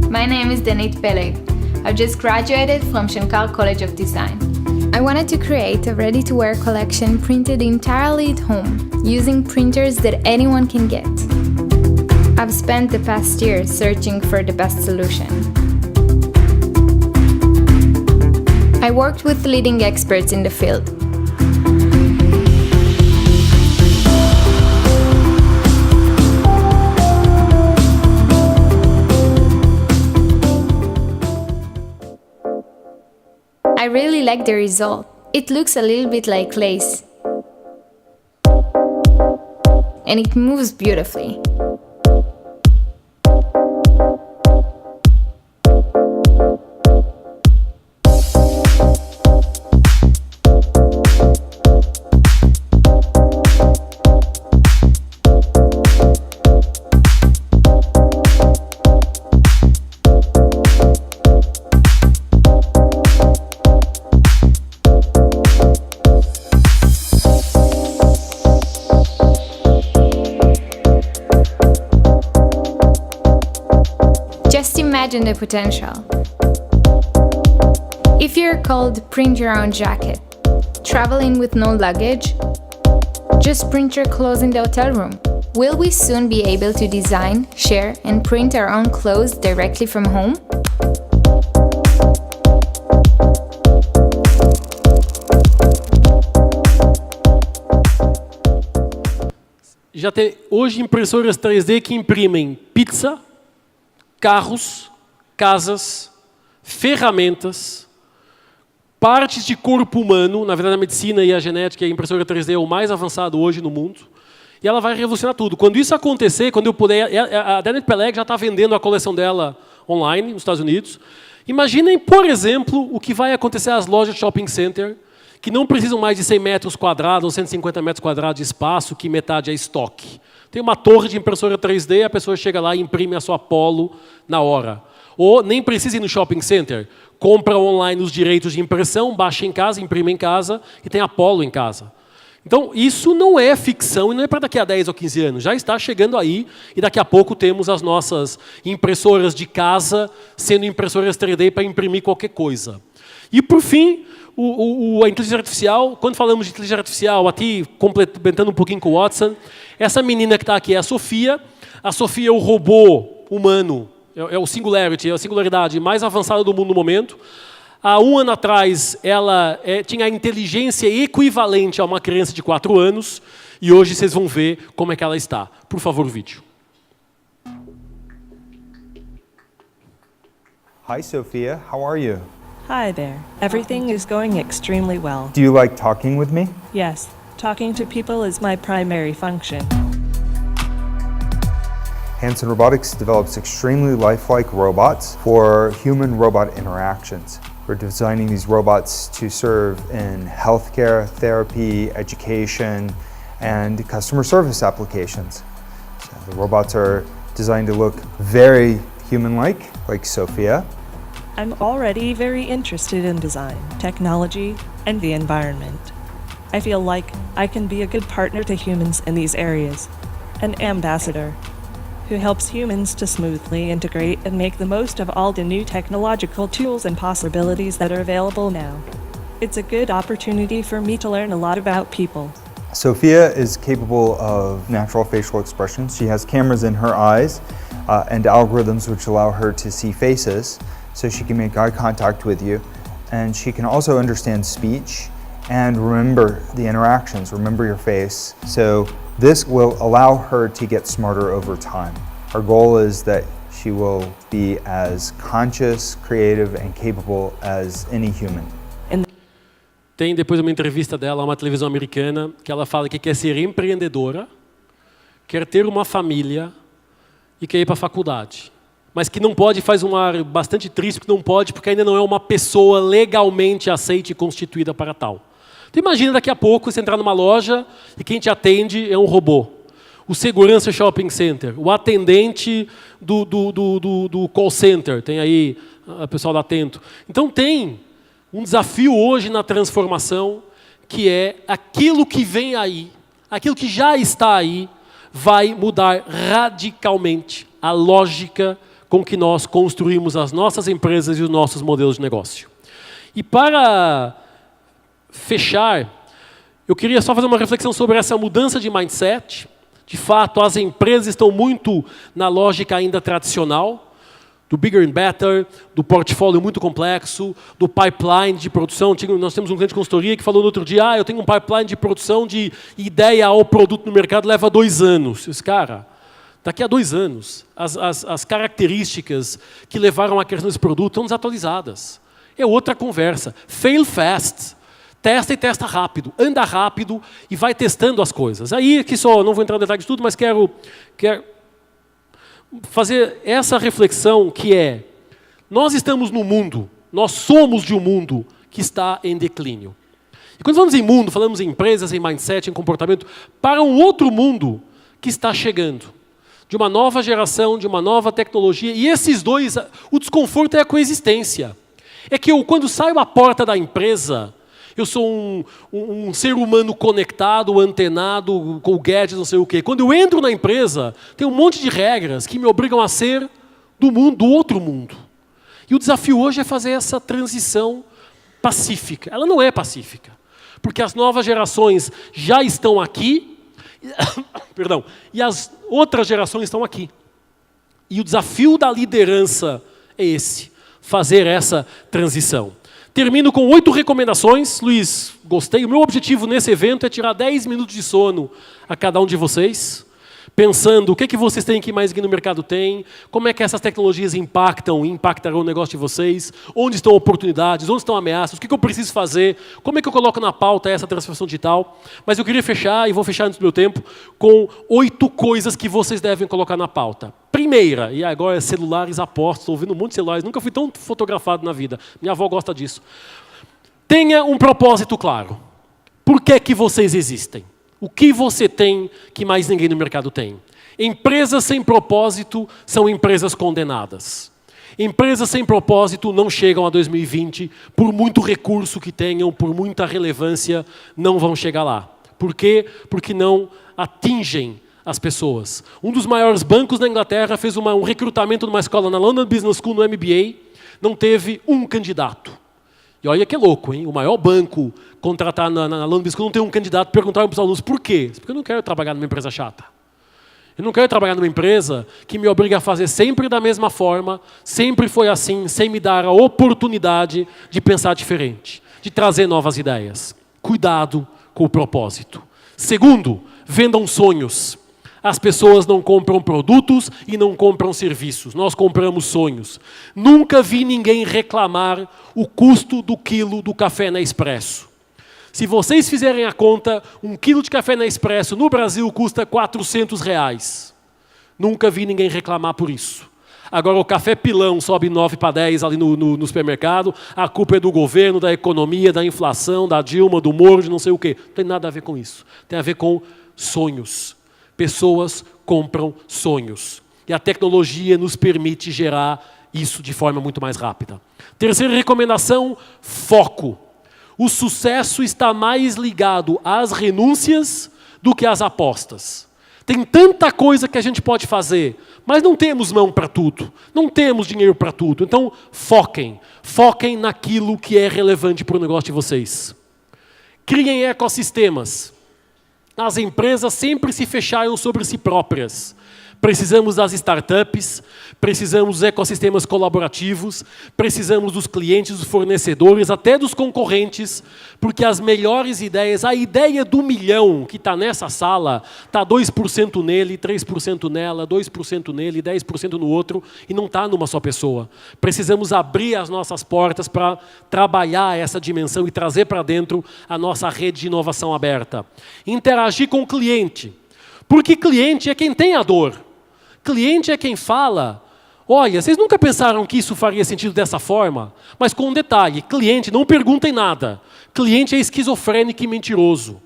My name is Danit Peleg. I've just graduated from Shankar College of Design. I wanted to create a ready-to-wear collection printed entirely at home, using printers that anyone can get. I've spent the past year searching for the best solution. I worked with leading experts in the field. I really like the result. It looks a little bit like lace. And it moves beautifully. Just imagine the potential. If you're called print your own jacket, traveling with no luggage, just print your clothes in the hotel room. Will we soon be able to design, share, and print our own clothes directly from home? Já tem hoje impressoras 3D que imprimem pizza, carros, casas, ferramentas, partes de corpo humano. Na verdade, a medicina e a genética e a impressora 3D é o mais avançado hoje no mundo. E ela vai revolucionar tudo. Quando isso acontecer, quando eu puder... A Danit Peleg já está vendendo a coleção dela online nos Estados Unidos. Imaginem, por exemplo, o que vai acontecer às lojas de shopping center, que não precisam mais de 100 metros quadrados ou 150 metros quadrados de espaço, que metade é estoque. Tem uma torre de impressora 3D, a pessoa chega lá e imprime a sua Polo na hora. Ou nem precisa ir no shopping center. Compra online os direitos de impressão, baixa em casa, imprime em casa e tem a Polo em casa. Então, isso não é ficção e não é para daqui a 10 ou 15 anos. Já está chegando aí e daqui a pouco temos as nossas impressoras de casa sendo impressoras 3D para imprimir qualquer coisa. E, por fim, a inteligência artificial, quando falamos de inteligência artificial, aqui complementando um pouquinho com o Watson, essa menina que está aqui é a Sofia. A Sofia é o robô humano, é o Singularity, é a singularidade mais avançada do mundo no momento. Há 1 ano atrás, ela tinha a inteligência equivalente a uma criança de 4 anos, e hoje vocês vão ver como é que ela está. Por favor, o vídeo. Hi, Sophia. How are you? Hi there. Everything is going extremely well. Do you like talking with me? Yes, talking to people is my primary function. Hanson Robotics develops extremely lifelike robots for human-robot interactions. We're designing these robots to serve in healthcare, therapy, education, and customer service applications. So the robots are designed to look very human-like, like Sophia. I'm already very interested in design, technology, and the environment. I feel like I can be a good partner to humans in these areas, an ambassador who helps humans to smoothly integrate and make the most of all the new technological tools and possibilities that are available now. It's a good opportunity for me to learn a lot about people. Sophia is capable of natural facial expressions. She has cameras in her eyes and algorithms which allow her to see faces, so she can make eye contact with you. And she can also understand speech and remember the interactions, remember your face. So this will allow her to get smarter over time. Our goal is that she will be as conscious, creative, and capable as any human. Tem depois uma entrevista dela a uma televisão americana que ela fala que quer ser empreendedora, quer ter uma família e quer ir para a faculdade. Mas que não pode, faz um ar bastante triste, porque não pode, porque ainda não é uma pessoa legalmente aceita e constituída para tal. Então imagina daqui a pouco você entrar numa loja e quem te atende é um robô. O segurança shopping center, o atendente do call center, tem aí o pessoal da Atento. Então tem um desafio hoje na transformação, que é aquilo que vem aí, aquilo que já está aí, vai mudar radicalmente a lógica com que nós construímos as nossas empresas e os nossos modelos de negócio. E para fechar, eu queria só fazer uma reflexão sobre essa mudança de mindset. De fato, as empresas estão muito na lógica ainda tradicional, do bigger and better, do portfólio muito complexo, do pipeline de produção. Nós temos um cliente de consultoria que falou no outro dia, eu tenho um pipeline de produção de ideia ao produto no mercado, leva 2 anos. Esse cara, daqui a 2 anos, as características que levaram à criação desse produto estão desatualizadas. É outra conversa. Fail fast. Testa e testa rápido. Anda rápido e vai testando as coisas. Aí, aqui só, não vou entrar no detalhe de tudo, mas quero fazer essa reflexão que é, nós estamos no mundo, nós somos de um mundo que está em declínio. E quando falamos em mundo, falamos em empresas, em mindset, em comportamento, para um outro mundo que está chegando. De uma nova geração, de uma nova tecnologia. E esses dois, o desconforto é a coexistência. É que eu, quando saio da porta da empresa, eu sou um ser humano conectado, antenado, com gadgets, não sei o quê. Quando eu entro na empresa, tem um monte de regras que me obrigam a ser do outro mundo. E o desafio hoje é fazer essa transição pacífica. Ela não é pacífica, porque as novas gerações já estão aqui, perdão, e as outras gerações estão aqui. E o desafio da liderança é esse, fazer essa transição. Termino com 8 recomendações. Luiz, gostei. O meu objetivo nesse evento é tirar 10 minutos de sono a cada um de vocês, pensando o que vocês têm que mais aqui no mercado tem, como é que essas tecnologias impactarão o negócio de vocês, onde estão oportunidades, onde estão ameaças, o que eu preciso fazer, como é que eu coloco na pauta essa transformação digital. Mas eu queria fechar, e vou fechar antes do meu tempo, com 8 coisas que vocês devem colocar na pauta. Primeira, e agora celulares apostos, estou ouvindo um monte de celulares, nunca fui tão fotografado na vida. Minha avó gosta disso. Tenha um propósito claro. Por que vocês existem? O que você tem que mais ninguém no mercado tem? Empresas sem propósito são empresas condenadas. Empresas sem propósito não chegam a 2020, por muito recurso que tenham, por muita relevância, não vão chegar lá. Por quê? Porque não atingem as pessoas. Um dos maiores bancos da Inglaterra fez um recrutamento numa escola na London Business School, no MBA, não teve um candidato. E olha que é louco, hein? O maior banco contratar na London Business School não tem um candidato. Perguntaram para os alunos, por quê? Porque eu não quero trabalhar numa empresa chata. Eu não quero trabalhar numa empresa que me obriga a fazer sempre da mesma forma, sempre foi assim, sem me dar a oportunidade de pensar diferente, de trazer novas ideias. Cuidado com o propósito. Segundo, vendam sonhos. As pessoas não compram produtos e não compram serviços. Nós compramos sonhos. Nunca vi ninguém reclamar o custo do quilo do café Nespresso. Se vocês fizerem a conta, 1 quilo de café Nespresso no Brasil custa R$400. Nunca vi ninguém reclamar por isso. Agora o café pilão sobe 9 para 10 ali no supermercado, a culpa é do governo, da economia, da inflação, da Dilma, do Moro, de não sei o quê. Não tem nada a ver com isso. Tem a ver com sonhos. Pessoas compram sonhos. E a tecnologia nos permite gerar isso de forma muito mais rápida. Terceira recomendação, foco. O sucesso está mais ligado às renúncias do que às apostas. Tem tanta coisa que a gente pode fazer, mas não temos mão para tudo, não temos dinheiro para tudo. Então, foquem. Foquem naquilo que é relevante para o negócio de vocês. Criem ecossistemas. As empresas sempre se fecharam sobre si próprias. Precisamos das startups, precisamos dos ecossistemas colaborativos, precisamos dos clientes, dos fornecedores, até dos concorrentes, porque as melhores ideias, a ideia do milhão que está nessa sala, está 2% nele, 3% nela, 2% nele, 10% no outro, e não está numa só pessoa. Precisamos abrir as nossas portas para trabalhar essa dimensão e trazer para dentro a nossa rede de inovação aberta. Interagir com o cliente, porque cliente é quem tem a dor. Cliente é quem fala, olha, vocês nunca pensaram que isso faria sentido dessa forma? Mas com um detalhe, cliente, não perguntem nada. Cliente é esquizofrênico e mentiroso.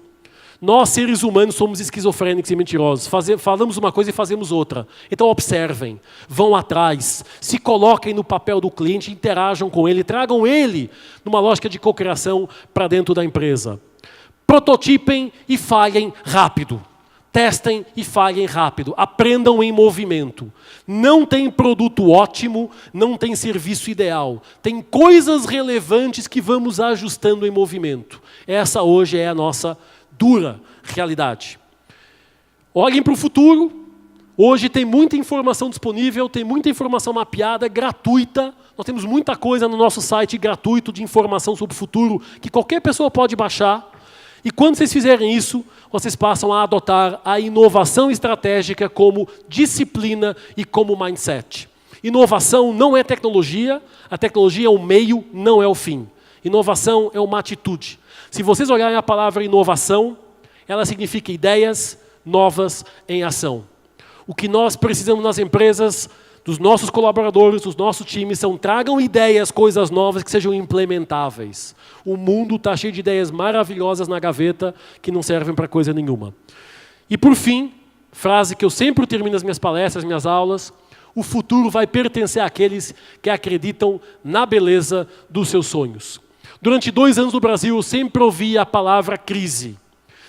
Nós, seres humanos, somos esquizofrênicos e mentirosos. Falamos uma coisa e fazemos outra. Então observem, vão atrás, se coloquem no papel do cliente, interajam com ele, tragam ele numa lógica de cocriação para dentro da empresa. Prototipem e falhem rápido. Testem e falhem rápido. Aprendam em movimento. Não tem produto ótimo, não tem serviço ideal. Tem coisas relevantes que vamos ajustando em movimento. Essa hoje é a nossa dura realidade. Olhem para o futuro. Hoje tem muita informação disponível, tem muita informação mapeada, gratuita. Nós temos muita coisa no nosso site gratuito de informação sobre o futuro que qualquer pessoa pode baixar. E quando vocês fizerem isso, vocês passam a adotar a inovação estratégica como disciplina e como mindset. Inovação não é tecnologia, a tecnologia é o meio, não é o fim. Inovação é uma atitude. Se vocês olharem a palavra inovação, ela significa ideias novas em ação. O que nós precisamos nas empresas, dos nossos colaboradores, dos nossos times, são tragam ideias, coisas novas que sejam implementáveis. O mundo está cheio de ideias maravilhosas na gaveta que não servem para coisa nenhuma. E por fim, frase que eu sempre termino as minhas palestras, minhas aulas, o futuro vai pertencer àqueles que acreditam na beleza dos seus sonhos. Durante 2 anos no Brasil, eu sempre ouvi a palavra crise.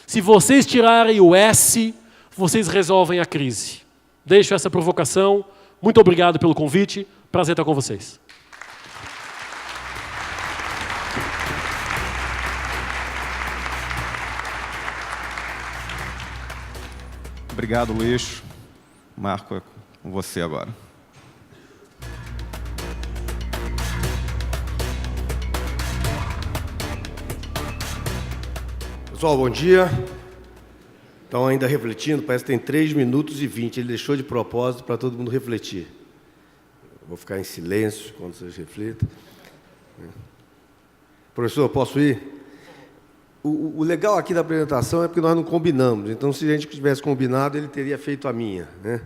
Se vocês tirarem o S, vocês resolvem a crise. Deixo essa provocação. Muito obrigado pelo convite. Prazer estar com vocês. Obrigado, Luiz. Marco, é com você agora. Pessoal, bom dia. Estão ainda refletindo, parece que tem 3 minutos e 20. Ele deixou de propósito para todo mundo refletir. Eu vou ficar em silêncio quando vocês reflitam. Professor, posso ir? O legal aqui da apresentação é porque nós não combinamos. Então, se a gente tivesse combinado, ele teria feito a minha, né?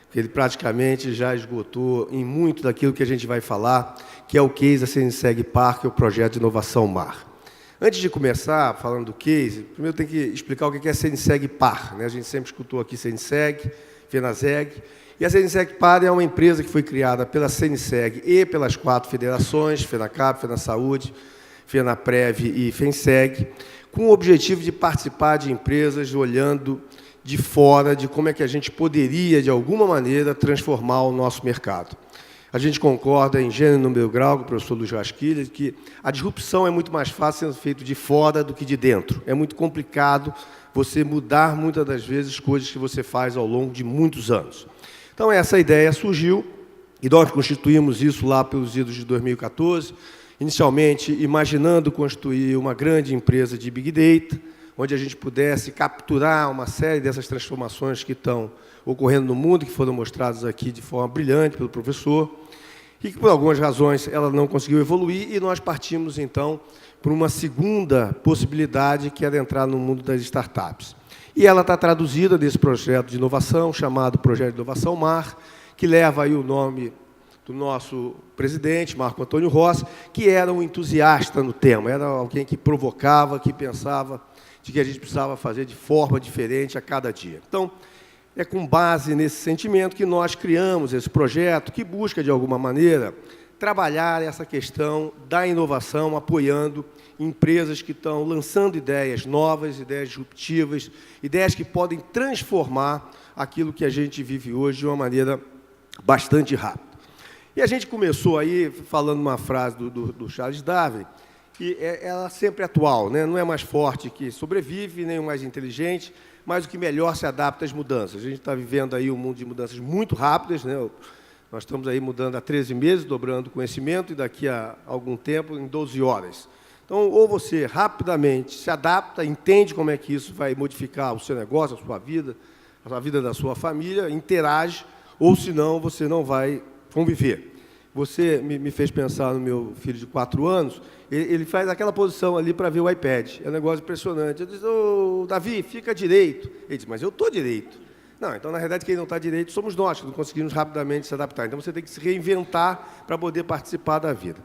Porque ele praticamente já esgotou em muito daquilo que a gente vai falar, que é o case da CNSEG Par, que é o projeto de inovação MAR. Antes de começar falando do case, primeiro tem que explicar o que é CNSEG Par, né? A gente sempre escutou aqui CNSEG, FENASEG. E a CNSEG Par é uma empresa que foi criada pela CNSEG e pelas 4 federações, FENACAP, FENASAúde, FENAPREV e FENSEG, com o objetivo de participar de empresas olhando de fora de como é que a gente poderia, de alguma maneira, transformar o nosso mercado. A gente concorda em gênero e número grau com o professor Luiz Rasquilha, que a disrupção é muito mais fácil sendo feita de fora do que de dentro. É muito complicado você mudar, muitas das vezes, coisas que você faz ao longo de muitos anos. Então, essa ideia surgiu, e nós constituímos isso lá pelos idos de 2014, inicialmente imaginando constituir uma grande empresa de Big Data, onde a gente pudesse capturar uma série dessas transformações que estão ocorrendo no mundo, que foram mostradas aqui de forma brilhante pelo professor, e que, por algumas razões, ela não conseguiu evoluir, e nós partimos, então, para uma segunda possibilidade, que era entrar no mundo das startups. E ela está traduzida nesse projeto de inovação, chamado Projeto de Inovação MAR, que leva aí o nome do nosso presidente, Marco Antônio Rossi, que era um entusiasta no tema, era alguém que provocava, que pensava de que a gente precisava fazer de forma diferente a cada dia. Então, é com base nesse sentimento que nós criamos esse projeto, que busca, de alguma maneira, trabalhar essa questão da inovação, apoiando empresas que estão lançando ideias novas, ideias disruptivas, ideias que podem transformar aquilo que a gente vive hoje de uma maneira bastante rápida. E a gente começou aí falando uma frase do Charles Darwin, que ela sempre é atual, né? Não é mais forte que sobrevive, nem o mais inteligente, mas o que melhor se adapta às mudanças. A gente está vivendo aí um mundo de mudanças muito rápidas, né? Nós estamos aí mudando há 13 meses, dobrando conhecimento, e daqui a algum tempo, em 12 horas. Então, ou você rapidamente se adapta, entende como é que isso vai modificar o seu negócio, a vida da sua família, interage, ou, senão, você não vai conviver. Você me fez pensar no meu filho de 4 anos, ele faz aquela posição ali para ver o iPad. É um negócio impressionante. Eu disse, ô, Davi, fica direito. Ele disse, mas eu estou direito. Não, então, na realidade, quem não está direito somos nós, que não conseguimos rapidamente se adaptar. Então, você tem que se reinventar para poder participar da vida.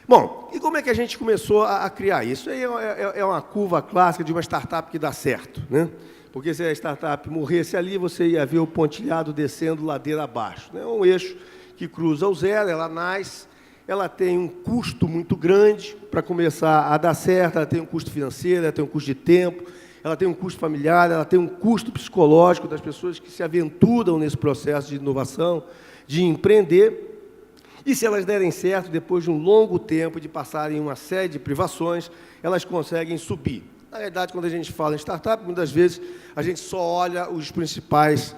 Bom, e como é que a gente começou a criar isso? Aí é uma curva clássica de uma startup que dá certo, né? Porque se a startup morresse ali, você ia ver o pontilhado descendo ladeira abaixo, né? Um eixo que cruza o zero, ela nasce, ela tem um custo muito grande para começar a dar certo, ela tem um custo financeiro, ela tem um custo de tempo, ela tem um custo familiar, ela tem um custo psicológico das pessoas que se aventuram nesse processo de inovação, de empreender. E se elas derem certo, depois de um longo tempo de passarem uma série de privações, elas conseguem subir. Na verdade, quando a gente fala em startup, muitas vezes a gente só olha os principais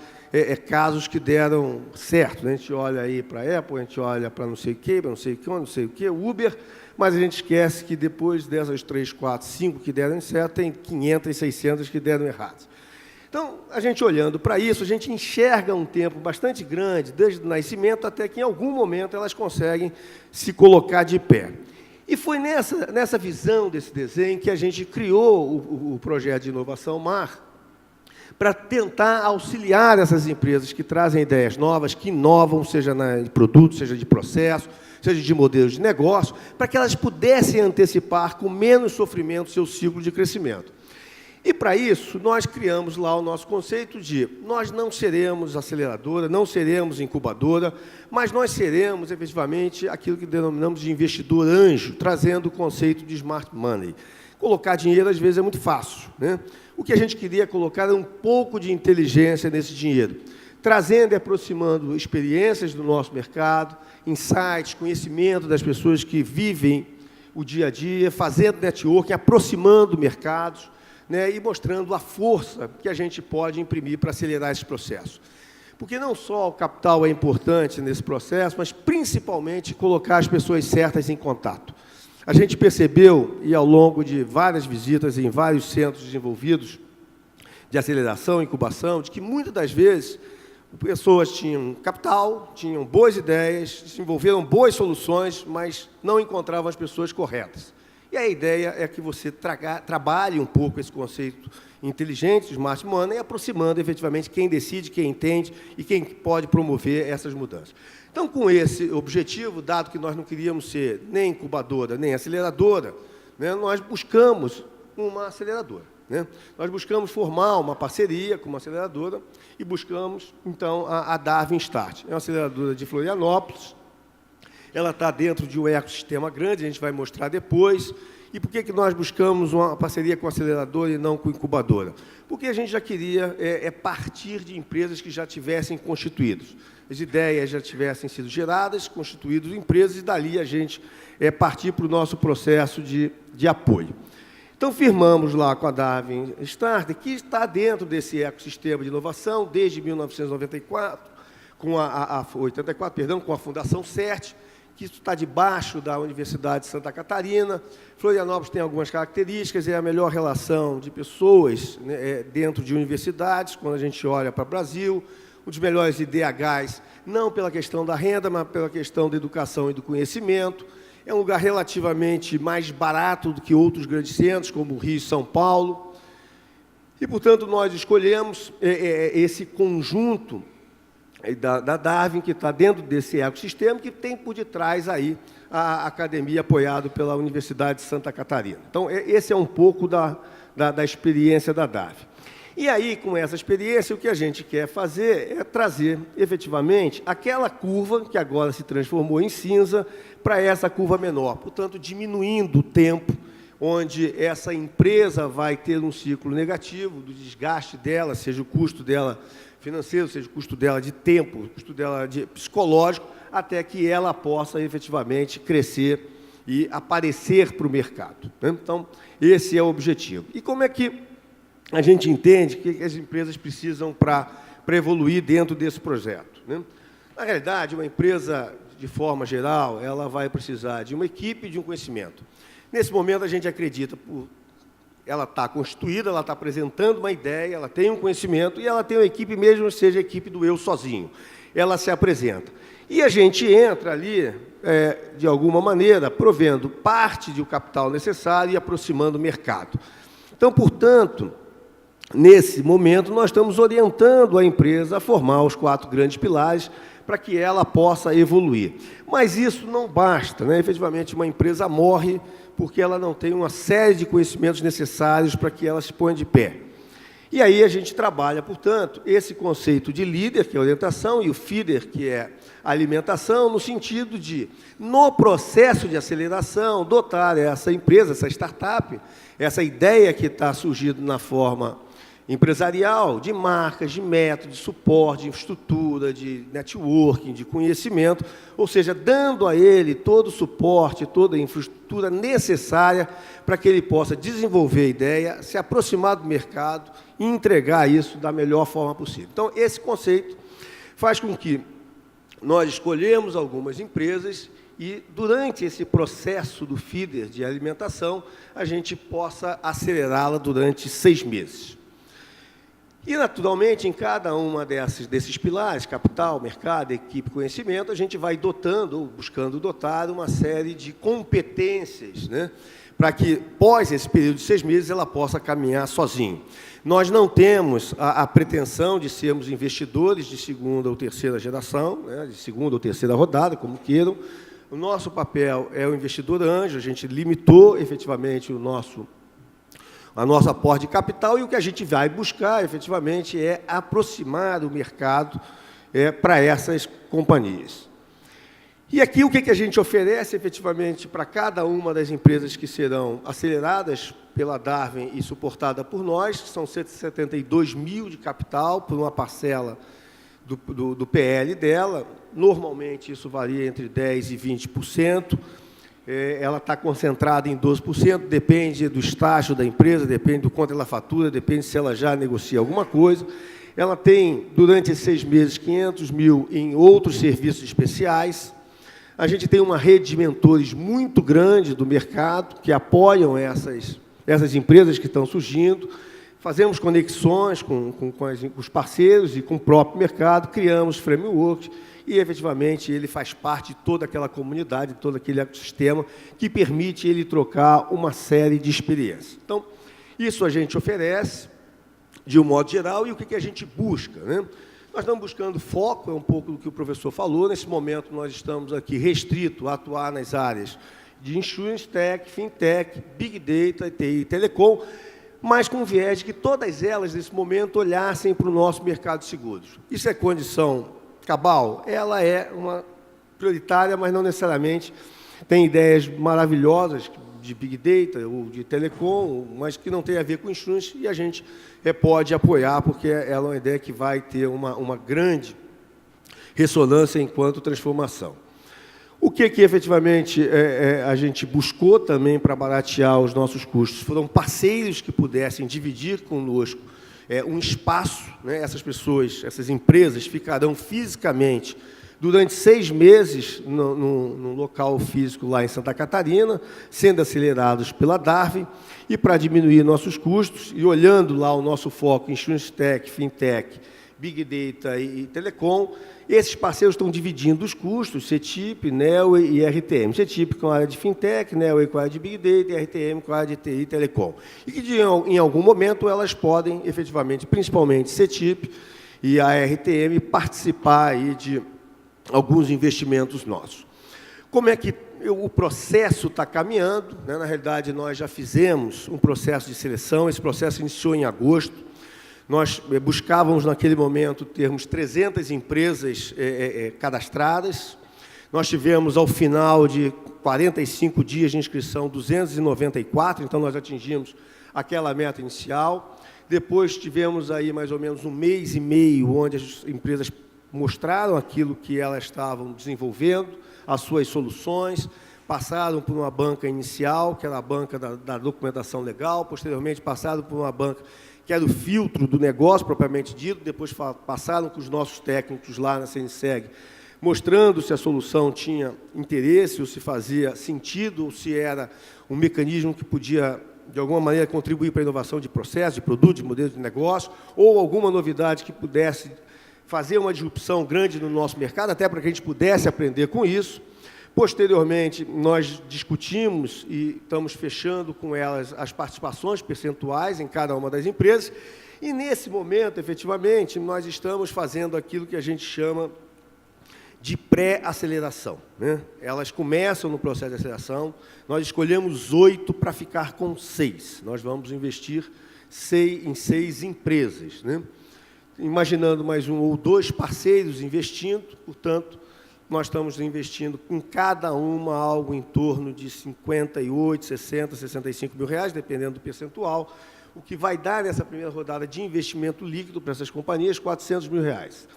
casos que deram certo, né? A gente olha aí para a Apple, a gente olha para não sei o quê, para não sei o quê, não sei o quê, Uber, mas a gente esquece que depois dessas 3, 4, 5 que deram certo, tem 500, 600 que deram errado. Então, a gente olhando para isso, a gente enxerga um tempo bastante grande, desde o nascimento até que, em algum momento, elas conseguem se colocar de pé. E foi nessa visão desse desenho que a gente criou o projeto de inovação MAR, para tentar auxiliar essas empresas que trazem ideias novas, que inovam, seja de produto, seja de processo, seja de modelos de negócio, para que elas pudessem antecipar com menos sofrimento seu ciclo de crescimento. E, para isso, nós criamos lá o nosso conceito de nós não seremos aceleradora, não seremos incubadora, mas nós seremos, efetivamente, aquilo que denominamos de investidor anjo, trazendo o conceito de smart money. Colocar dinheiro, às vezes, é muito fácil, né? O que a gente queria colocar era um pouco de inteligência nesse dinheiro, trazendo e aproximando experiências do nosso mercado, insights, conhecimento das pessoas que vivem o dia a dia, fazendo networking, aproximando mercados, né, e mostrando a força que a gente pode imprimir para acelerar esse processo. Porque não só o capital é importante nesse processo, mas, principalmente, colocar as pessoas certas em contato. A gente percebeu, e ao longo de várias visitas em vários centros desenvolvidos de aceleração, incubação, de que, muitas das vezes, pessoas tinham capital, tinham boas ideias, desenvolveram boas soluções, mas não encontravam as pessoas corretas. E a ideia é que você trabalhe um pouco esse conceito inteligente, smart money, aproximando, efetivamente, quem decide, quem entende e quem pode promover essas mudanças. Então, com esse objetivo, dado que nós não queríamos ser nem incubadora, nem aceleradora, né, nós buscamos uma aceleradora. né? Nós buscamos formar uma parceria com uma aceleradora e buscamos, então, a Darwin Start. É uma aceleradora de Florianópolis. Ela está dentro de um ecossistema grande, a gente vai mostrar depois. E por que nós buscamos uma parceria com aceleradora e não com incubadora? Porque a gente já queria partir de empresas que já tivessem constituídas. As ideias já tivessem sido geradas, constituídas empresas, e dali a gente partir para o nosso processo de apoio. Então, firmamos lá com a Darwin Start, que está dentro desse ecossistema de inovação desde 1994, com a Fundação CERT, que isso está debaixo da Universidade de Santa Catarina. Florianópolis tem algumas características, é a melhor relação de pessoas, né, dentro de universidades, quando a gente olha para o Brasil, um dos melhores IDHs, não pela questão da renda, mas pela questão da educação e do conhecimento. É um lugar relativamente mais barato do que outros grandes centros, como o Rio e São Paulo. E, portanto, nós escolhemos esse conjunto da Darwin, que está dentro desse ecossistema, que tem por detrás aí a academia apoiada pela Universidade de Santa Catarina. Então, esse é um pouco da experiência da Darwin. E aí, com essa experiência, o que a gente quer fazer é trazer, efetivamente, aquela curva que agora se transformou em cinza para essa curva menor, portanto, diminuindo o tempo onde essa empresa vai ter um ciclo negativo do desgaste dela, seja o custo dela financeiro, seja o custo dela de tempo, o custo dela de psicológico, até que ela possa, efetivamente, crescer e aparecer para o mercado, né? Então, esse é o objetivo. E como é que a gente entende que as empresas precisam para evoluir dentro desse projeto, né? Na realidade, uma empresa, de forma geral, ela vai precisar de uma equipe e de um conhecimento. Nesse momento, a gente acredita, ela está constituída, ela está apresentando uma ideia, ela tem um conhecimento e ela tem uma equipe, mesmo que seja a equipe do eu sozinho. Ela se apresenta. E a gente entra ali, de alguma maneira, provendo parte do capital necessário e aproximando o mercado. Então, portanto, nesse momento, nós estamos orientando a empresa a formar os 4 grandes pilares para que ela possa evoluir. Mas isso não basta, né? Efetivamente, uma empresa morre porque ela não tem uma série de conhecimentos necessários para que ela se ponha de pé. E aí a gente trabalha, portanto, esse conceito de líder, que é a orientação, e o feeder, que é a alimentação, no sentido de, no processo de aceleração, dotar essa empresa, essa startup, essa ideia que está surgindo na forma empresarial, de marcas, de métodos, de suporte, de infraestrutura, de networking, de conhecimento, ou seja, dando a ele todo o suporte, toda a infraestrutura necessária para que ele possa desenvolver a ideia, se aproximar do mercado e entregar isso da melhor forma possível. Então, esse conceito faz com que nós escolhemos algumas empresas e, durante esse processo do feeder de alimentação, a gente possa acelerá-la durante 6 meses. E, naturalmente, em cada uma desses pilares, capital, mercado, equipe, conhecimento, a gente vai dotando, ou buscando dotar, uma série de competências, né, para que, pós esse período de 6 meses, ela possa caminhar sozinho. Nós não temos a pretensão de sermos investidores de 2ª ou 3ª geração, né, de 2ª ou 3ª rodada, como queiram. O nosso papel é o investidor anjo, a gente limitou, efetivamente, a nossa aporte de capital, e o que a gente vai buscar, efetivamente, é aproximar o mercado para essas companhias. E aqui o que a gente oferece, efetivamente, para cada uma das empresas que serão aceleradas pela Darwin e suportada por nós, que são 172 mil de capital, por uma parcela do PL dela. Normalmente, isso varia entre 10% e 20%. Ela está concentrada em 12%, depende do estágio da empresa, depende do quanto ela fatura, depende se ela já negocia alguma coisa. Ela tem, durante esses 6 meses, 500 mil em outros serviços especiais. A gente tem uma rede de mentores muito grande do mercado, que apoiam essas empresas que estão surgindo. Fazemos conexões com os parceiros e com o próprio mercado, criamos frameworks, e, efetivamente, ele faz parte de toda aquela comunidade, de todo aquele ecossistema que permite ele trocar uma série de experiências. Então, isso a gente oferece, de um modo geral, e o que a gente busca, né? Nós estamos buscando foco, é um pouco do que o professor falou. Nesse momento, nós estamos aqui restrito a atuar nas áreas de Insurance Tech, Fintech, Big Data, TI e Telecom, mas com o viés de que todas elas, nesse momento, olhassem para o nosso mercado de seguros. Isso é condição cabal? Ela é uma prioritária, mas não necessariamente tem ideias maravilhosas de Big Data ou de telecom, mas que não tem a ver com insurance, e a gente pode apoiar, porque ela é uma ideia que vai ter uma grande ressonância enquanto transformação. O que efetivamente a gente buscou também para baratear os nossos custos? Foram parceiros que pudessem dividir conosco um espaço, né? Essas pessoas, essas empresas ficarão fisicamente durante 6 meses no local físico lá em Santa Catarina, sendo acelerados pela Darwin, e para diminuir nossos custos, e olhando lá o nosso foco em Insurance Tech, Fintech, Big Data e Telecom, esses parceiros estão dividindo os custos, CETIP, Neoway e RTM. CETIP com a área de Fintech, Neoway com a área de Big Data e RTM com a área de TI e Telecom. E que em algum momento elas podem, efetivamente, principalmente CETIP e a RTM, participar aí de alguns investimentos nossos. Como é que o processo está caminhando? Né? Na realidade, nós já fizemos um processo de seleção, esse processo iniciou em agosto. Nós buscávamos, naquele momento, termos 300 empresas cadastradas. Nós tivemos, ao final de 45 dias de inscrição, 294, então nós atingimos aquela meta inicial. Depois tivemos aí mais ou menos 1 mês e meio, onde as empresas mostraram aquilo que elas estavam desenvolvendo, as suas soluções, passaram por uma banca inicial, que era a banca da documentação legal, posteriormente passaram por uma banca que era o filtro do negócio, propriamente dito, depois passaram com os nossos técnicos lá na CNSEG, mostrando se a solução tinha interesse, ou se fazia sentido, ou se era um mecanismo que podia, de alguma maneira, contribuir para a inovação de processo, de produto, de modelo de negócio, ou alguma novidade que pudesse fazer uma disrupção grande no nosso mercado, até para que a gente pudesse aprender com isso. Posteriormente, nós discutimos e estamos fechando com elas as participações percentuais em cada uma das empresas, e, nesse momento, efetivamente, nós estamos fazendo aquilo que a gente chama de pré-aceleração, né? Elas começam no processo de aceleração, nós escolhemos 8 para ficar com 6. Nós vamos investir em 6 empresas, né? Imaginando mais 1 ou 2 parceiros investindo, portanto, nós estamos investindo em cada uma algo em torno de 58, 60, 65 mil reais, dependendo do percentual, o que vai dar nessa primeira rodada de investimento líquido para essas companhias, 400 mil reais.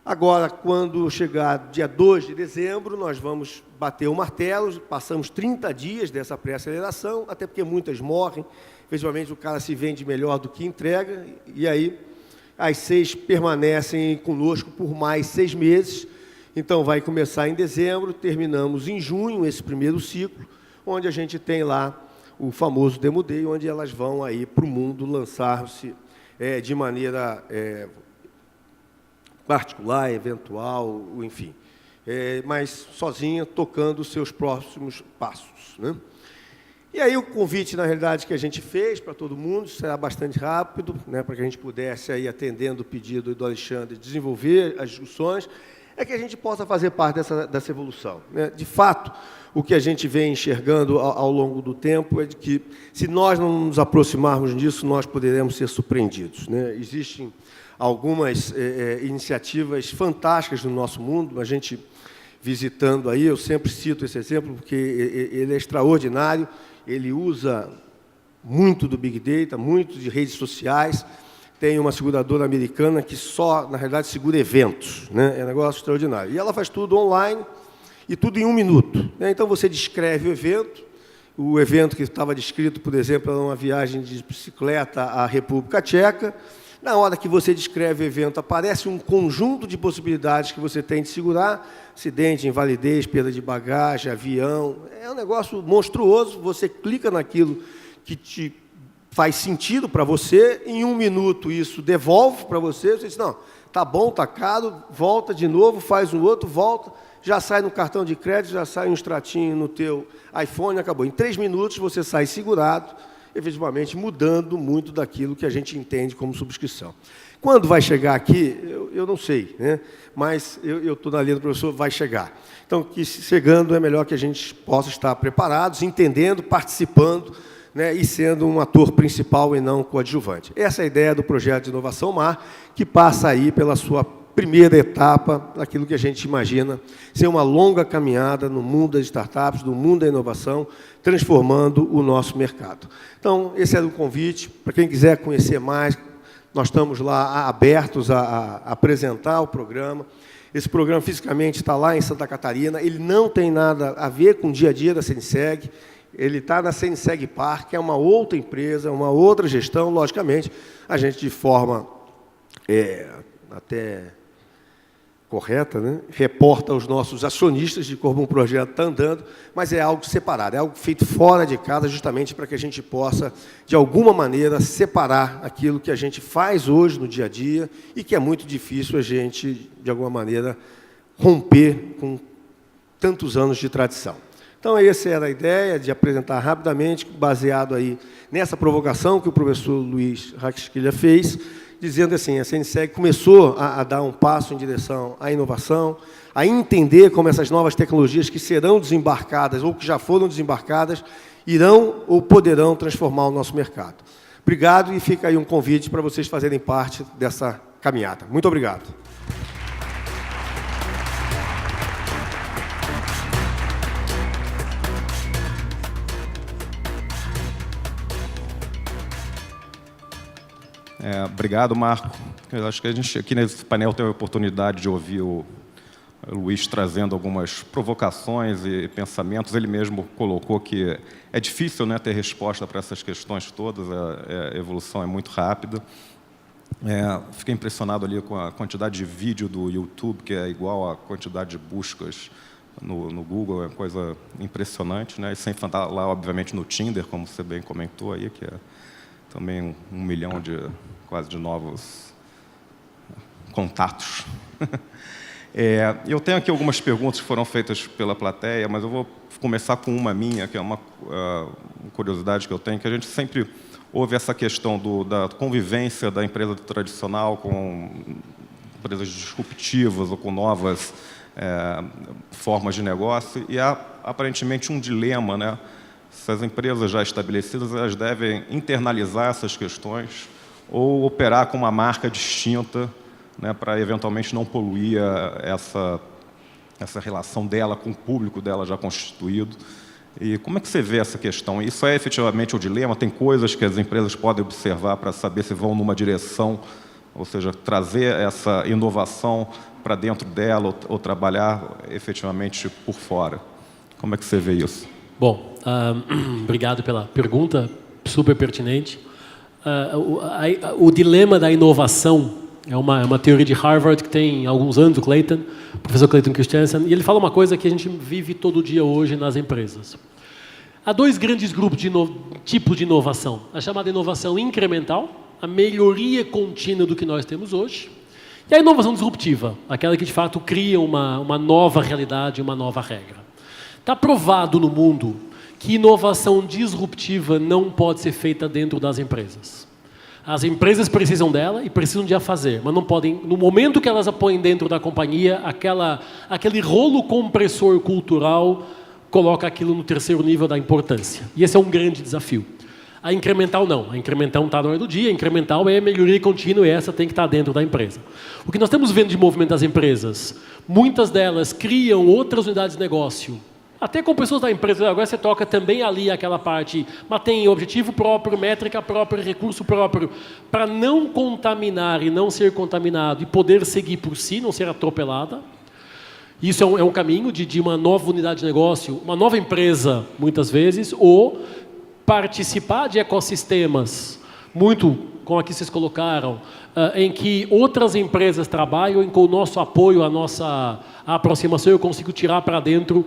Agora, quando chegar dia 2 de dezembro, nós vamos bater o martelo, passamos 30 dias dessa pré-aceleração, até porque muitas morrem, efetivamente o cara se vende melhor do que entrega, e aí as 6 permanecem conosco por mais 6 meses, então vai começar em dezembro, terminamos em junho esse primeiro ciclo, onde a gente tem lá o famoso Demo Day, onde elas vão aí para o mundo lançar-se de maneira particular, eventual, enfim, mas sozinha, tocando os seus próximos passos, né? E aí o convite, na realidade, que a gente fez para todo mundo, será bastante rápido, né, para que a gente pudesse, aí, atendendo o pedido do Alexandre, desenvolver as discussões, é que a gente possa fazer parte dessa evolução, né? De fato, o que a gente vem enxergando ao longo do tempo é de que, se nós não nos aproximarmos disso, nós poderemos ser surpreendidos, né? Existem algumas iniciativas fantásticas no nosso mundo, a gente visitando aí, eu sempre cito esse exemplo, porque ele é extraordinário, ele usa muito do Big Data, muito de redes sociais. Tem uma seguradora americana que só, na realidade, segura eventos, né? É um negócio extraordinário. E ela faz tudo online e tudo em 1 minuto, né? Então, você descreve o evento que estava descrito, por exemplo, era uma viagem de bicicleta à República Tcheca. Na hora que você descreve o evento, aparece um conjunto de possibilidades que você tem de segurar: acidente, invalidez, perda de bagagem, avião. É um negócio monstruoso. Você clica naquilo que te faz sentido para você, em 1 minuto isso devolve para você, você diz, não, tá bom, tá caro, volta de novo, faz um outro, volta, já sai no cartão de crédito, já sai um extratinho no teu iPhone, acabou. Em 3 minutos você sai segurado, efetivamente mudando muito daquilo que a gente entende como subscrição. Quando vai chegar aqui, eu não sei, né? Mas eu estou na linha do professor, vai chegar. Então, que chegando é melhor que a gente possa estar preparados, entendendo, participando né, e sendo um ator principal e não coadjuvante. Essa é a ideia do projeto de Inovação Mar, que passa aí pela sua primeira etapa, aquilo que a gente imagina ser uma longa caminhada no mundo das startups, no mundo da inovação, transformando o nosso mercado. Então, esse é o convite. Para quem quiser conhecer mais, nós estamos lá abertos a apresentar o programa. Esse programa, fisicamente, está lá em Santa Catarina. Ele não tem nada a ver com o dia a dia da CNSEG. Ele está na CNSEG Par, que é uma outra empresa, uma outra gestão. Logicamente, a gente, de forma até correta, né, reporta aos nossos acionistas de como o projeto está andando, mas é algo separado, é algo feito fora de casa, justamente para que a gente possa, de alguma maneira, separar aquilo que a gente faz hoje no dia a dia e que é muito difícil a gente, de alguma maneira, romper com tantos anos de tradição. Então, essa era a ideia de apresentar rapidamente, baseado aí nessa provocação que o professor Luiz Raxquilha fez, dizendo assim, a CNSEG começou a dar um passo em direção à inovação, a entender como essas novas tecnologias que serão desembarcadas ou que já foram desembarcadas irão ou poderão transformar o nosso mercado. Obrigado e fica aí um convite para vocês fazerem parte dessa caminhada. Muito obrigado. Obrigado, Marco. Eu acho que a gente aqui nesse painel teve a oportunidade de ouvir o Luiz trazendo algumas provocações e pensamentos. Ele mesmo colocou que é difícil, né, ter resposta para essas questões todas, a evolução é muito rápida. Fiquei impressionado ali com a quantidade de vídeo do YouTube, que é igual à quantidade de buscas no Google, é uma coisa impressionante, né? E sem falar lá, obviamente, no Tinder, como você bem comentou aí, que é também 1 milhão quase de novos contatos. Eu tenho aqui algumas perguntas que foram feitas pela plateia, mas eu vou começar com uma minha, que é uma curiosidade que eu tenho, que a gente sempre ouve essa questão da convivência da empresa tradicional com empresas disruptivas ou com novas formas de negócio, e há aparentemente um dilema, né? Se as empresas já estabelecidas, elas devem internalizar essas questões ou operar com uma marca distinta, né, para eventualmente não poluir essa relação dela com o público dela já constituído. E como é que você vê essa questão? Isso é efetivamente o dilema? Tem coisas que as empresas podem observar para saber se vão numa direção, ou seja, trazer essa inovação para dentro dela ou trabalhar efetivamente por fora? Como é que você vê isso? Bom, obrigado pela pergunta, super pertinente. O dilema da inovação é uma teoria de Harvard que tem alguns anos, o professor Clayton Christensen, e ele fala uma coisa que a gente vive todo dia hoje nas empresas. Há dois grandes grupos de tipos de inovação. A chamada inovação incremental, a melhoria contínua do que nós temos hoje, e a inovação disruptiva, aquela que de fato cria uma nova realidade, uma nova regra. Está provado no mundo que inovação disruptiva não pode ser feita dentro das empresas. As empresas precisam dela e precisam de a fazer, mas não podem, no momento que elas a põem dentro da companhia, aquele rolo compressor cultural coloca aquilo no terceiro nível da importância. E esse é um grande desafio. A incremental não. A incremental não está na hora do dia. A incremental é melhoria contínua e essa tem que estar dentro da empresa. O que nós estamos vendo de movimento das empresas, muitas delas criam outras unidades de negócio, até com pessoas da empresa. Agora você toca também ali aquela parte, mas tem objetivo próprio, métrica própria, recurso próprio, para não contaminar e não ser contaminado e poder seguir por si, não ser atropelada. Isso é um caminho de uma nova unidade de negócio, uma nova empresa, muitas vezes, ou participar de ecossistemas, muito como aqui vocês colocaram, em que outras empresas trabalham e com o nosso apoio, a nossa aproximação, eu consigo tirar para dentro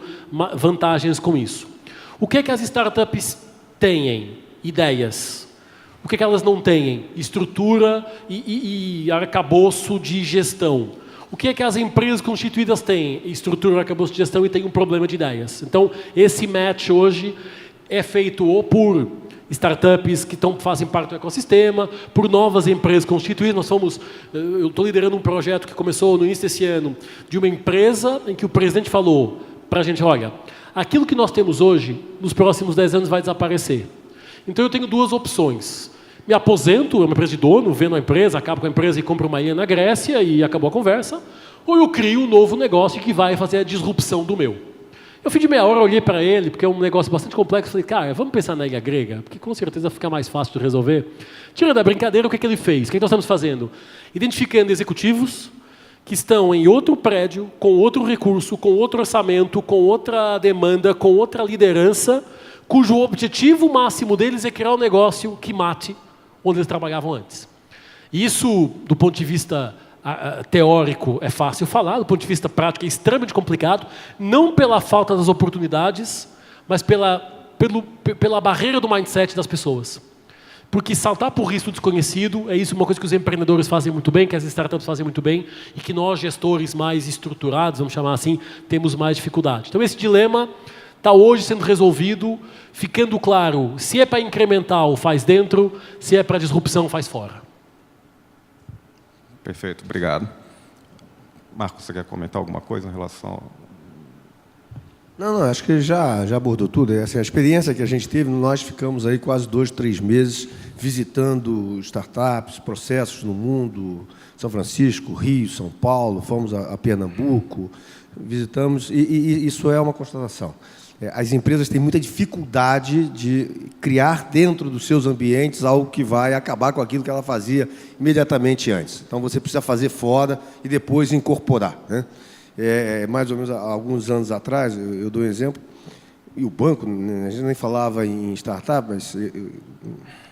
vantagens com isso. O que é que as startups têm? Ideias. O que é que elas não têm? Estrutura e arcabouço de gestão. O que é que as empresas constituídas têm? Estrutura, arcabouço de gestão e tem um problema de ideias. Então, esse match hoje é feito ou por startups que fazem parte do ecossistema, por novas empresas constituídas. Eu estou liderando um projeto que começou no início desse ano, de uma empresa em que o presidente falou para a gente, olha, aquilo que nós temos hoje, nos próximos 10 anos vai desaparecer. Então eu tenho duas opções. Me aposento, é uma empresa de dono, vendo a empresa, acabo com a empresa e compro uma ilha na Grécia e acabou a conversa. Ou eu crio um novo negócio que vai fazer a disrupção do meu. Eu fim de meia hora olhei para ele, porque é um negócio bastante complexo, falei, cara, vamos pensar na ilha grega, porque com certeza fica mais fácil de resolver. Tira da brincadeira, o que ele fez? O que nós estamos fazendo? Identificando executivos que estão em outro prédio, com outro recurso, com outro orçamento, com outra demanda, com outra liderança, cujo objetivo máximo deles é criar um negócio que mate onde eles trabalhavam antes. E isso, do ponto de vista teórico, é fácil falar, do ponto de vista prático é extremamente complicado, não pela falta das oportunidades, mas pela barreira do mindset das pessoas. Porque saltar por risco desconhecido é isso, uma coisa que os empreendedores fazem muito bem, que as startups fazem muito bem, e que nós, gestores mais estruturados, vamos chamar assim, temos mais dificuldade. Então esse dilema está hoje sendo resolvido, ficando claro, se é para incremental, faz dentro, se é para disrupção, faz fora. Perfeito, obrigado. Marcos, você quer comentar alguma coisa em relação... Não, acho que já abordou tudo. Assim, a experiência que a gente teve, nós ficamos aí quase 2, 3 meses visitando startups, processos no mundo, São Francisco, Rio, São Paulo, fomos a Pernambuco, visitamos, e isso é uma constatação. As empresas têm muita dificuldade de criar dentro dos seus ambientes algo que vai acabar com aquilo que ela fazia imediatamente antes. Então, você precisa fazer fora e depois incorporar, né? Mais ou menos há alguns anos atrás, eu dou um exemplo, e o banco, a gente nem falava em startup, mas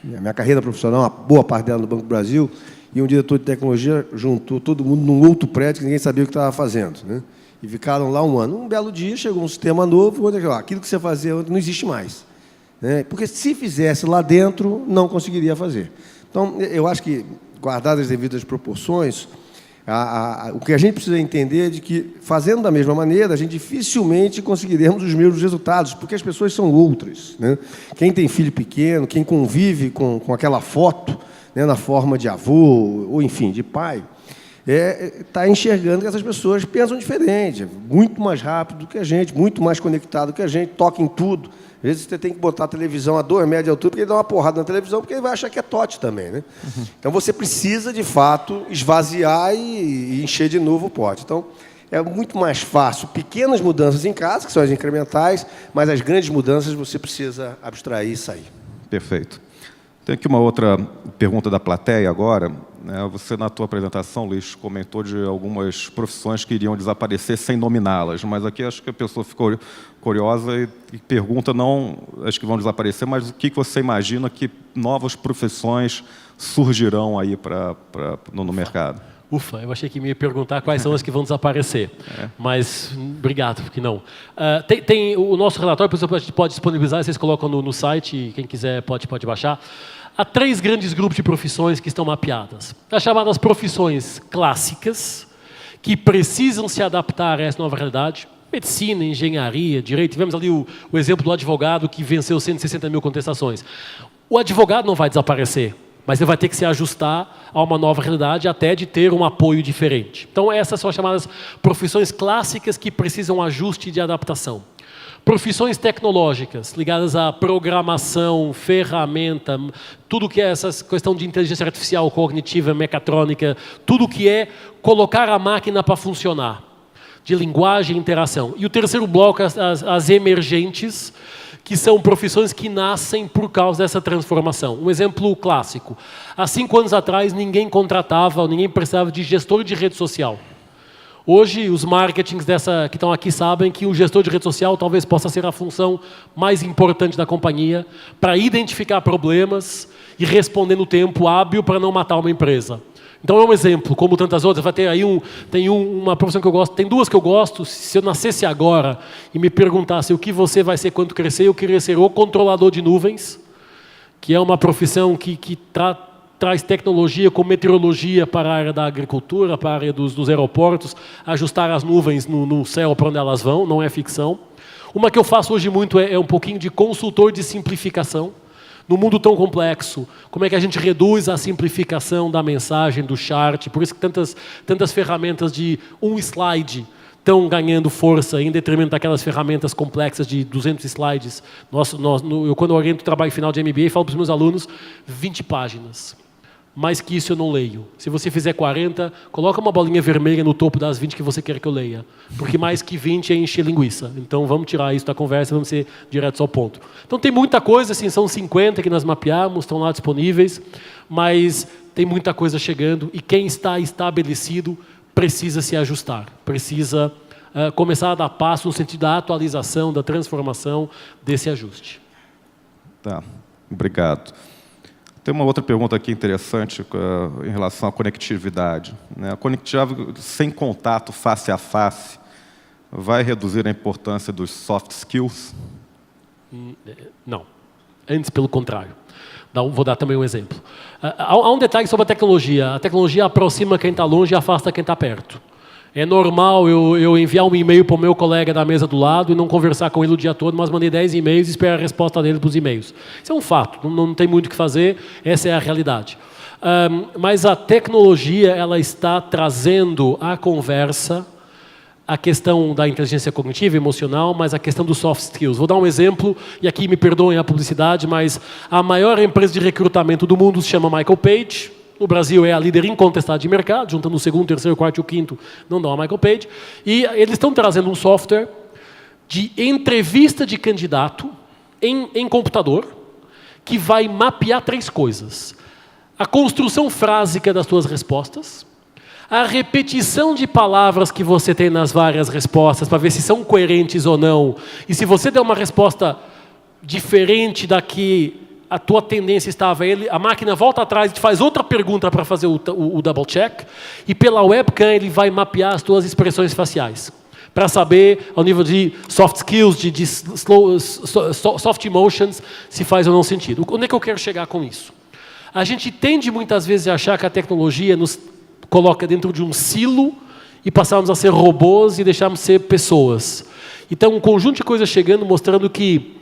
a minha carreira profissional, uma boa parte dela no Banco do Brasil, e um diretor de tecnologia juntou todo mundo num outro prédio que ninguém sabia o que estava fazendo, né? E ficaram lá um ano. Um belo dia, chegou um sistema novo, aquilo que você fazia não existe mais, né? Porque se fizesse lá dentro, não conseguiria fazer. Então, eu acho que, guardadas as devidas proporções, o que a gente precisa entender é de que, fazendo da mesma maneira, a gente dificilmente conseguiremos os mesmos resultados, porque as pessoas são outras, né? Quem tem filho pequeno, quem convive com aquela foto, né, na forma de avô, ou, enfim, de pai, está enxergando que essas pessoas pensam diferente, muito mais rápido que a gente, muito mais conectado que a gente, toca em tudo. Às vezes você tem que botar a televisão a 2 metros de altura, porque ele dá uma porrada na televisão, porque ele vai achar que é tote também, né? Então você precisa, de fato, esvaziar e encher de novo o pote. Então, é muito mais fácil pequenas mudanças em casa, que são as incrementais, mas as grandes mudanças você precisa abstrair e sair. Perfeito. Tem aqui uma outra pergunta da plateia agora. Você, na tua apresentação, Luiz, comentou de algumas profissões que iriam desaparecer sem nominá-las, mas aqui acho que a pessoa ficou curiosa e pergunta não as que vão desaparecer, mas o que você imagina que novas profissões surgirão aí no mercado? Ufa, eu achei que me ia perguntar quais são as que vão desaparecer, mas obrigado, porque não. Tem o nosso relatório, a gente pode disponibilizar, vocês colocam no site, quem quiser pode baixar. Há 3 grandes grupos de profissões que estão mapeadas. As chamadas profissões clássicas, que precisam se adaptar a essa nova realidade. Medicina, engenharia, direito. Tivemos ali o exemplo do advogado que venceu 160 mil contestações. O advogado não vai desaparecer, mas ele vai ter que se ajustar a uma nova realidade até de ter um apoio diferente. Então, essas são as chamadas profissões clássicas que precisam ajuste de adaptação. Profissões tecnológicas, ligadas à programação, ferramenta, tudo que é essa questão de inteligência artificial, cognitiva, mecatrônica, tudo que é colocar a máquina para funcionar, de linguagem e interação. E o terceiro bloco, as emergentes, que são profissões que nascem por causa dessa transformação. Um exemplo clássico. Há 5 anos atrás, ninguém contratava, ninguém precisava de gestor de rede social. Hoje, os marketings que estão aqui sabem que o gestor de rede social talvez possa ser a função mais importante da companhia para identificar problemas e responder no tempo hábil para não matar uma empresa. Então, é um exemplo, como tantas outras. Vai ter aí uma profissão que eu gosto, tem 2 que eu gosto. Se eu nascesse agora e me perguntasse o que você vai ser quando crescer, eu queria ser o controlador de nuvens, que é uma profissão que traz tecnologia com meteorologia para a área da agricultura, para a área dos aeroportos, ajustar as nuvens no céu para onde elas vão, não é ficção. Uma que eu faço hoje muito é um pouquinho de consultor de simplificação. No mundo tão complexo, como é que a gente reduz a simplificação da mensagem, do chart, por isso que tantas ferramentas de um slide estão ganhando força em detrimento daquelas ferramentas complexas de 200 slides. Eu, quando oriento o trabalho final de MBA, falo para os meus alunos 20 páginas. Mais que isso eu não leio. Se você fizer 40, coloca uma bolinha vermelha no topo das 20 que você quer que eu leia. Porque mais que 20 é encher linguiça. Então vamos tirar isso da conversa, vamos ser diretos ao ponto. Então tem muita coisa, assim, são 50 que nós mapeamos, estão lá disponíveis, mas tem muita coisa chegando e quem está estabelecido precisa se ajustar, precisa começar a dar passo no sentido da atualização, da transformação desse ajuste. Tá, obrigado. Tem uma outra pergunta aqui interessante em relação à conectividade. A conectividade sem contato face a face vai reduzir a importância dos soft skills? Não. Antes, pelo contrário. Vou dar também um exemplo. Há um detalhe sobre a tecnologia. A tecnologia aproxima quem está longe e afasta quem está perto. É normal eu enviar um e-mail para o meu colega da mesa do lado e não conversar com ele o dia todo, mas mandei 10 e-mails e esperar a resposta dele para os e-mails. Isso é um fato, não tem muito o que fazer, essa é a realidade. Mas a tecnologia ela está trazendo à conversa a questão da inteligência cognitiva, emocional, mas a questão dos soft skills. Vou dar um exemplo, e aqui me perdoem a publicidade, mas a maior empresa de recrutamento do mundo se chama Michael Page. No Brasil é a líder incontestada de mercado, juntando o segundo, terceiro, quarto e o quinto, não dá a Michael Page. E eles estão trazendo um software de entrevista de candidato em computador que vai mapear 3 coisas. A construção frásica das suas respostas, a repetição de palavras que você tem nas várias respostas para ver se são coerentes ou não. E se você der uma resposta diferente da que a tua tendência estava, a máquina volta atrás e te faz outra pergunta para fazer o double check, e pela webcam ele vai mapear as tuas expressões faciais, para saber, ao nível de soft skills, de soft emotions, se faz ou não sentido. Onde é que eu quero chegar com isso? A gente tende muitas vezes a achar que a tecnologia nos coloca dentro de um silo e passamos a ser robôs e deixamos de ser pessoas. Então, um conjunto de coisas chegando, mostrando que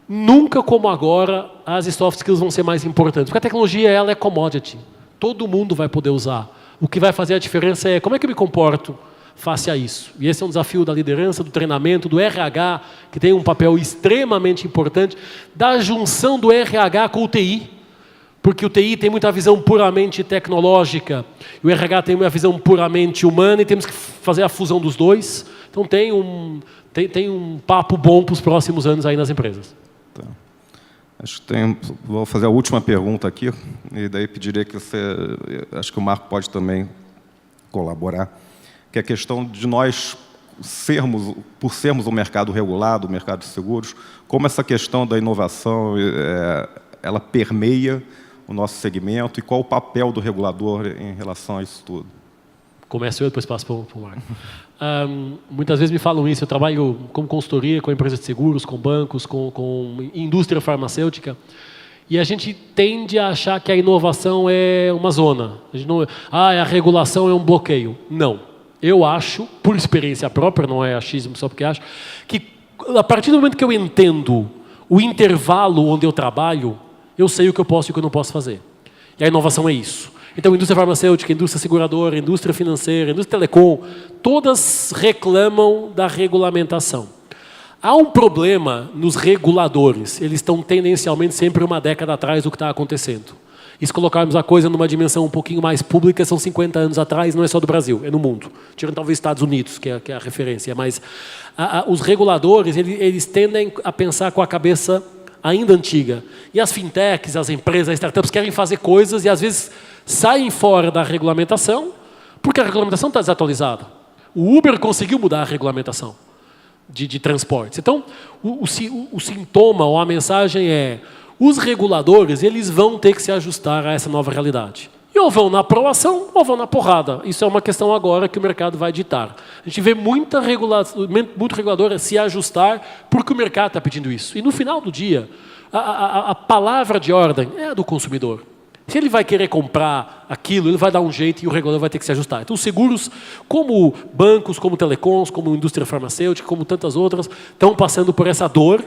nunca como agora as soft skills vão ser mais importantes. Porque a tecnologia ela é commodity. Todo mundo vai poder usar. O que vai fazer a diferença é como é que eu me comporto face a isso. E esse é um desafio da liderança, do treinamento, do RH, que tem um papel extremamente importante, da junção do RH com o TI. Porque o TI tem muita visão puramente tecnológica, e o RH tem uma visão puramente humana, e temos que fazer a fusão dos dois. Então tem um papo bom para os próximos anos aí nas empresas. Tá. Vou fazer a última pergunta aqui, e daí pedirei que acho que o Marco pode também colaborar, que é a questão de nós por sermos um mercado regulado, um mercado de seguros, como essa questão da inovação ela permeia o nosso segmento e qual o papel do regulador em relação a isso tudo. Começo eu, depois passo para o Marco. Muitas vezes me falam isso, eu trabalho com consultoria, com empresas de seguros, com bancos, com indústria farmacêutica, e a gente tende a achar que a inovação é uma zona. A gente não, a regulação é um bloqueio. Não. Eu acho, por experiência própria, não é achismo só porque acho, que a partir do momento que eu entendo o intervalo onde eu trabalho, eu sei o que eu posso e o que eu não posso fazer. E a inovação é isso. Então, indústria farmacêutica, indústria seguradora, indústria financeira, indústria telecom, todas reclamam da regulamentação. Há um problema nos reguladores. Eles estão tendencialmente sempre uma década atrás do que está acontecendo. E se colocarmos a coisa numa dimensão um pouquinho mais pública, são 50 anos atrás, não é só do Brasil, é no mundo. Tirando talvez Estados Unidos, que é a referência. Mas os reguladores, eles tendem a pensar com a cabeça ainda antiga. E as fintechs, as empresas, as startups querem fazer coisas e às vezes saem fora da regulamentação porque a regulamentação está desatualizada. O Uber conseguiu mudar a regulamentação de transportes. Então, o sintoma ou a mensagem é: os reguladores eles vão ter que se ajustar a essa nova realidade. E ou vão na aprovação ou vão na porrada. Isso é uma questão agora que o mercado vai ditar. A gente vê muito regulador se ajustar porque o mercado está pedindo isso. E no final do dia, a palavra de ordem é a do consumidor. Se ele vai querer comprar aquilo, ele vai dar um jeito e o regulador vai ter que se ajustar. Então, os seguros, como bancos, como telecoms, como indústria farmacêutica, como tantas outras, estão passando por essa dor,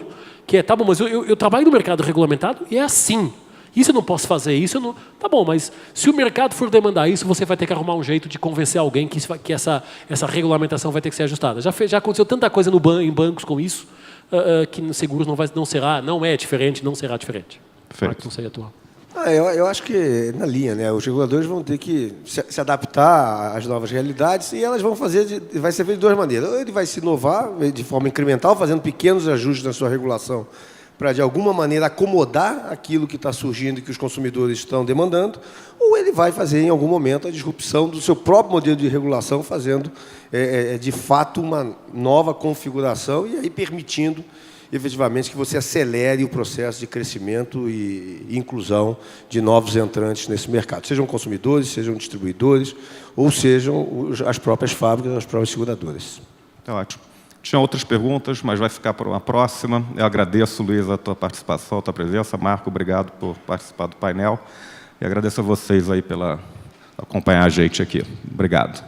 que é, tá bom, mas eu trabalho no mercado regulamentado e é assim. Isso eu não posso fazer, isso eu não... Tá bom, mas se o mercado for demandar isso, você vai ter que arrumar um jeito de convencer alguém que essa regulamentação vai ter que ser ajustada. Já aconteceu tanta coisa em bancos com isso, que nos seguros não é diferente, não será diferente. Perfeito. Não sei atual. Eu acho que na linha, né? Os reguladores vão ter que se adaptar às novas realidades e elas vão fazer, vai ser feito de duas maneiras. Ou ele vai se inovar de forma incremental, fazendo pequenos ajustes na sua regulação para, de alguma maneira, acomodar aquilo que está surgindo e que os consumidores estão demandando, ou ele vai fazer, em algum momento, a disrupção do seu próprio modelo de regulação, fazendo, de fato, uma nova configuração e aí permitindo efetivamente que você acelere o processo de crescimento e inclusão de novos entrantes nesse mercado, sejam consumidores, sejam distribuidores, ou sejam as próprias fábricas, as próprias seguradoras. Tá ótimo. Tinha outras perguntas, mas vai ficar para uma próxima. Eu agradeço, Luiz, a tua participação, a tua presença. Marco, obrigado por participar do painel. E agradeço a vocês aí pela acompanhar a gente aqui. Obrigado.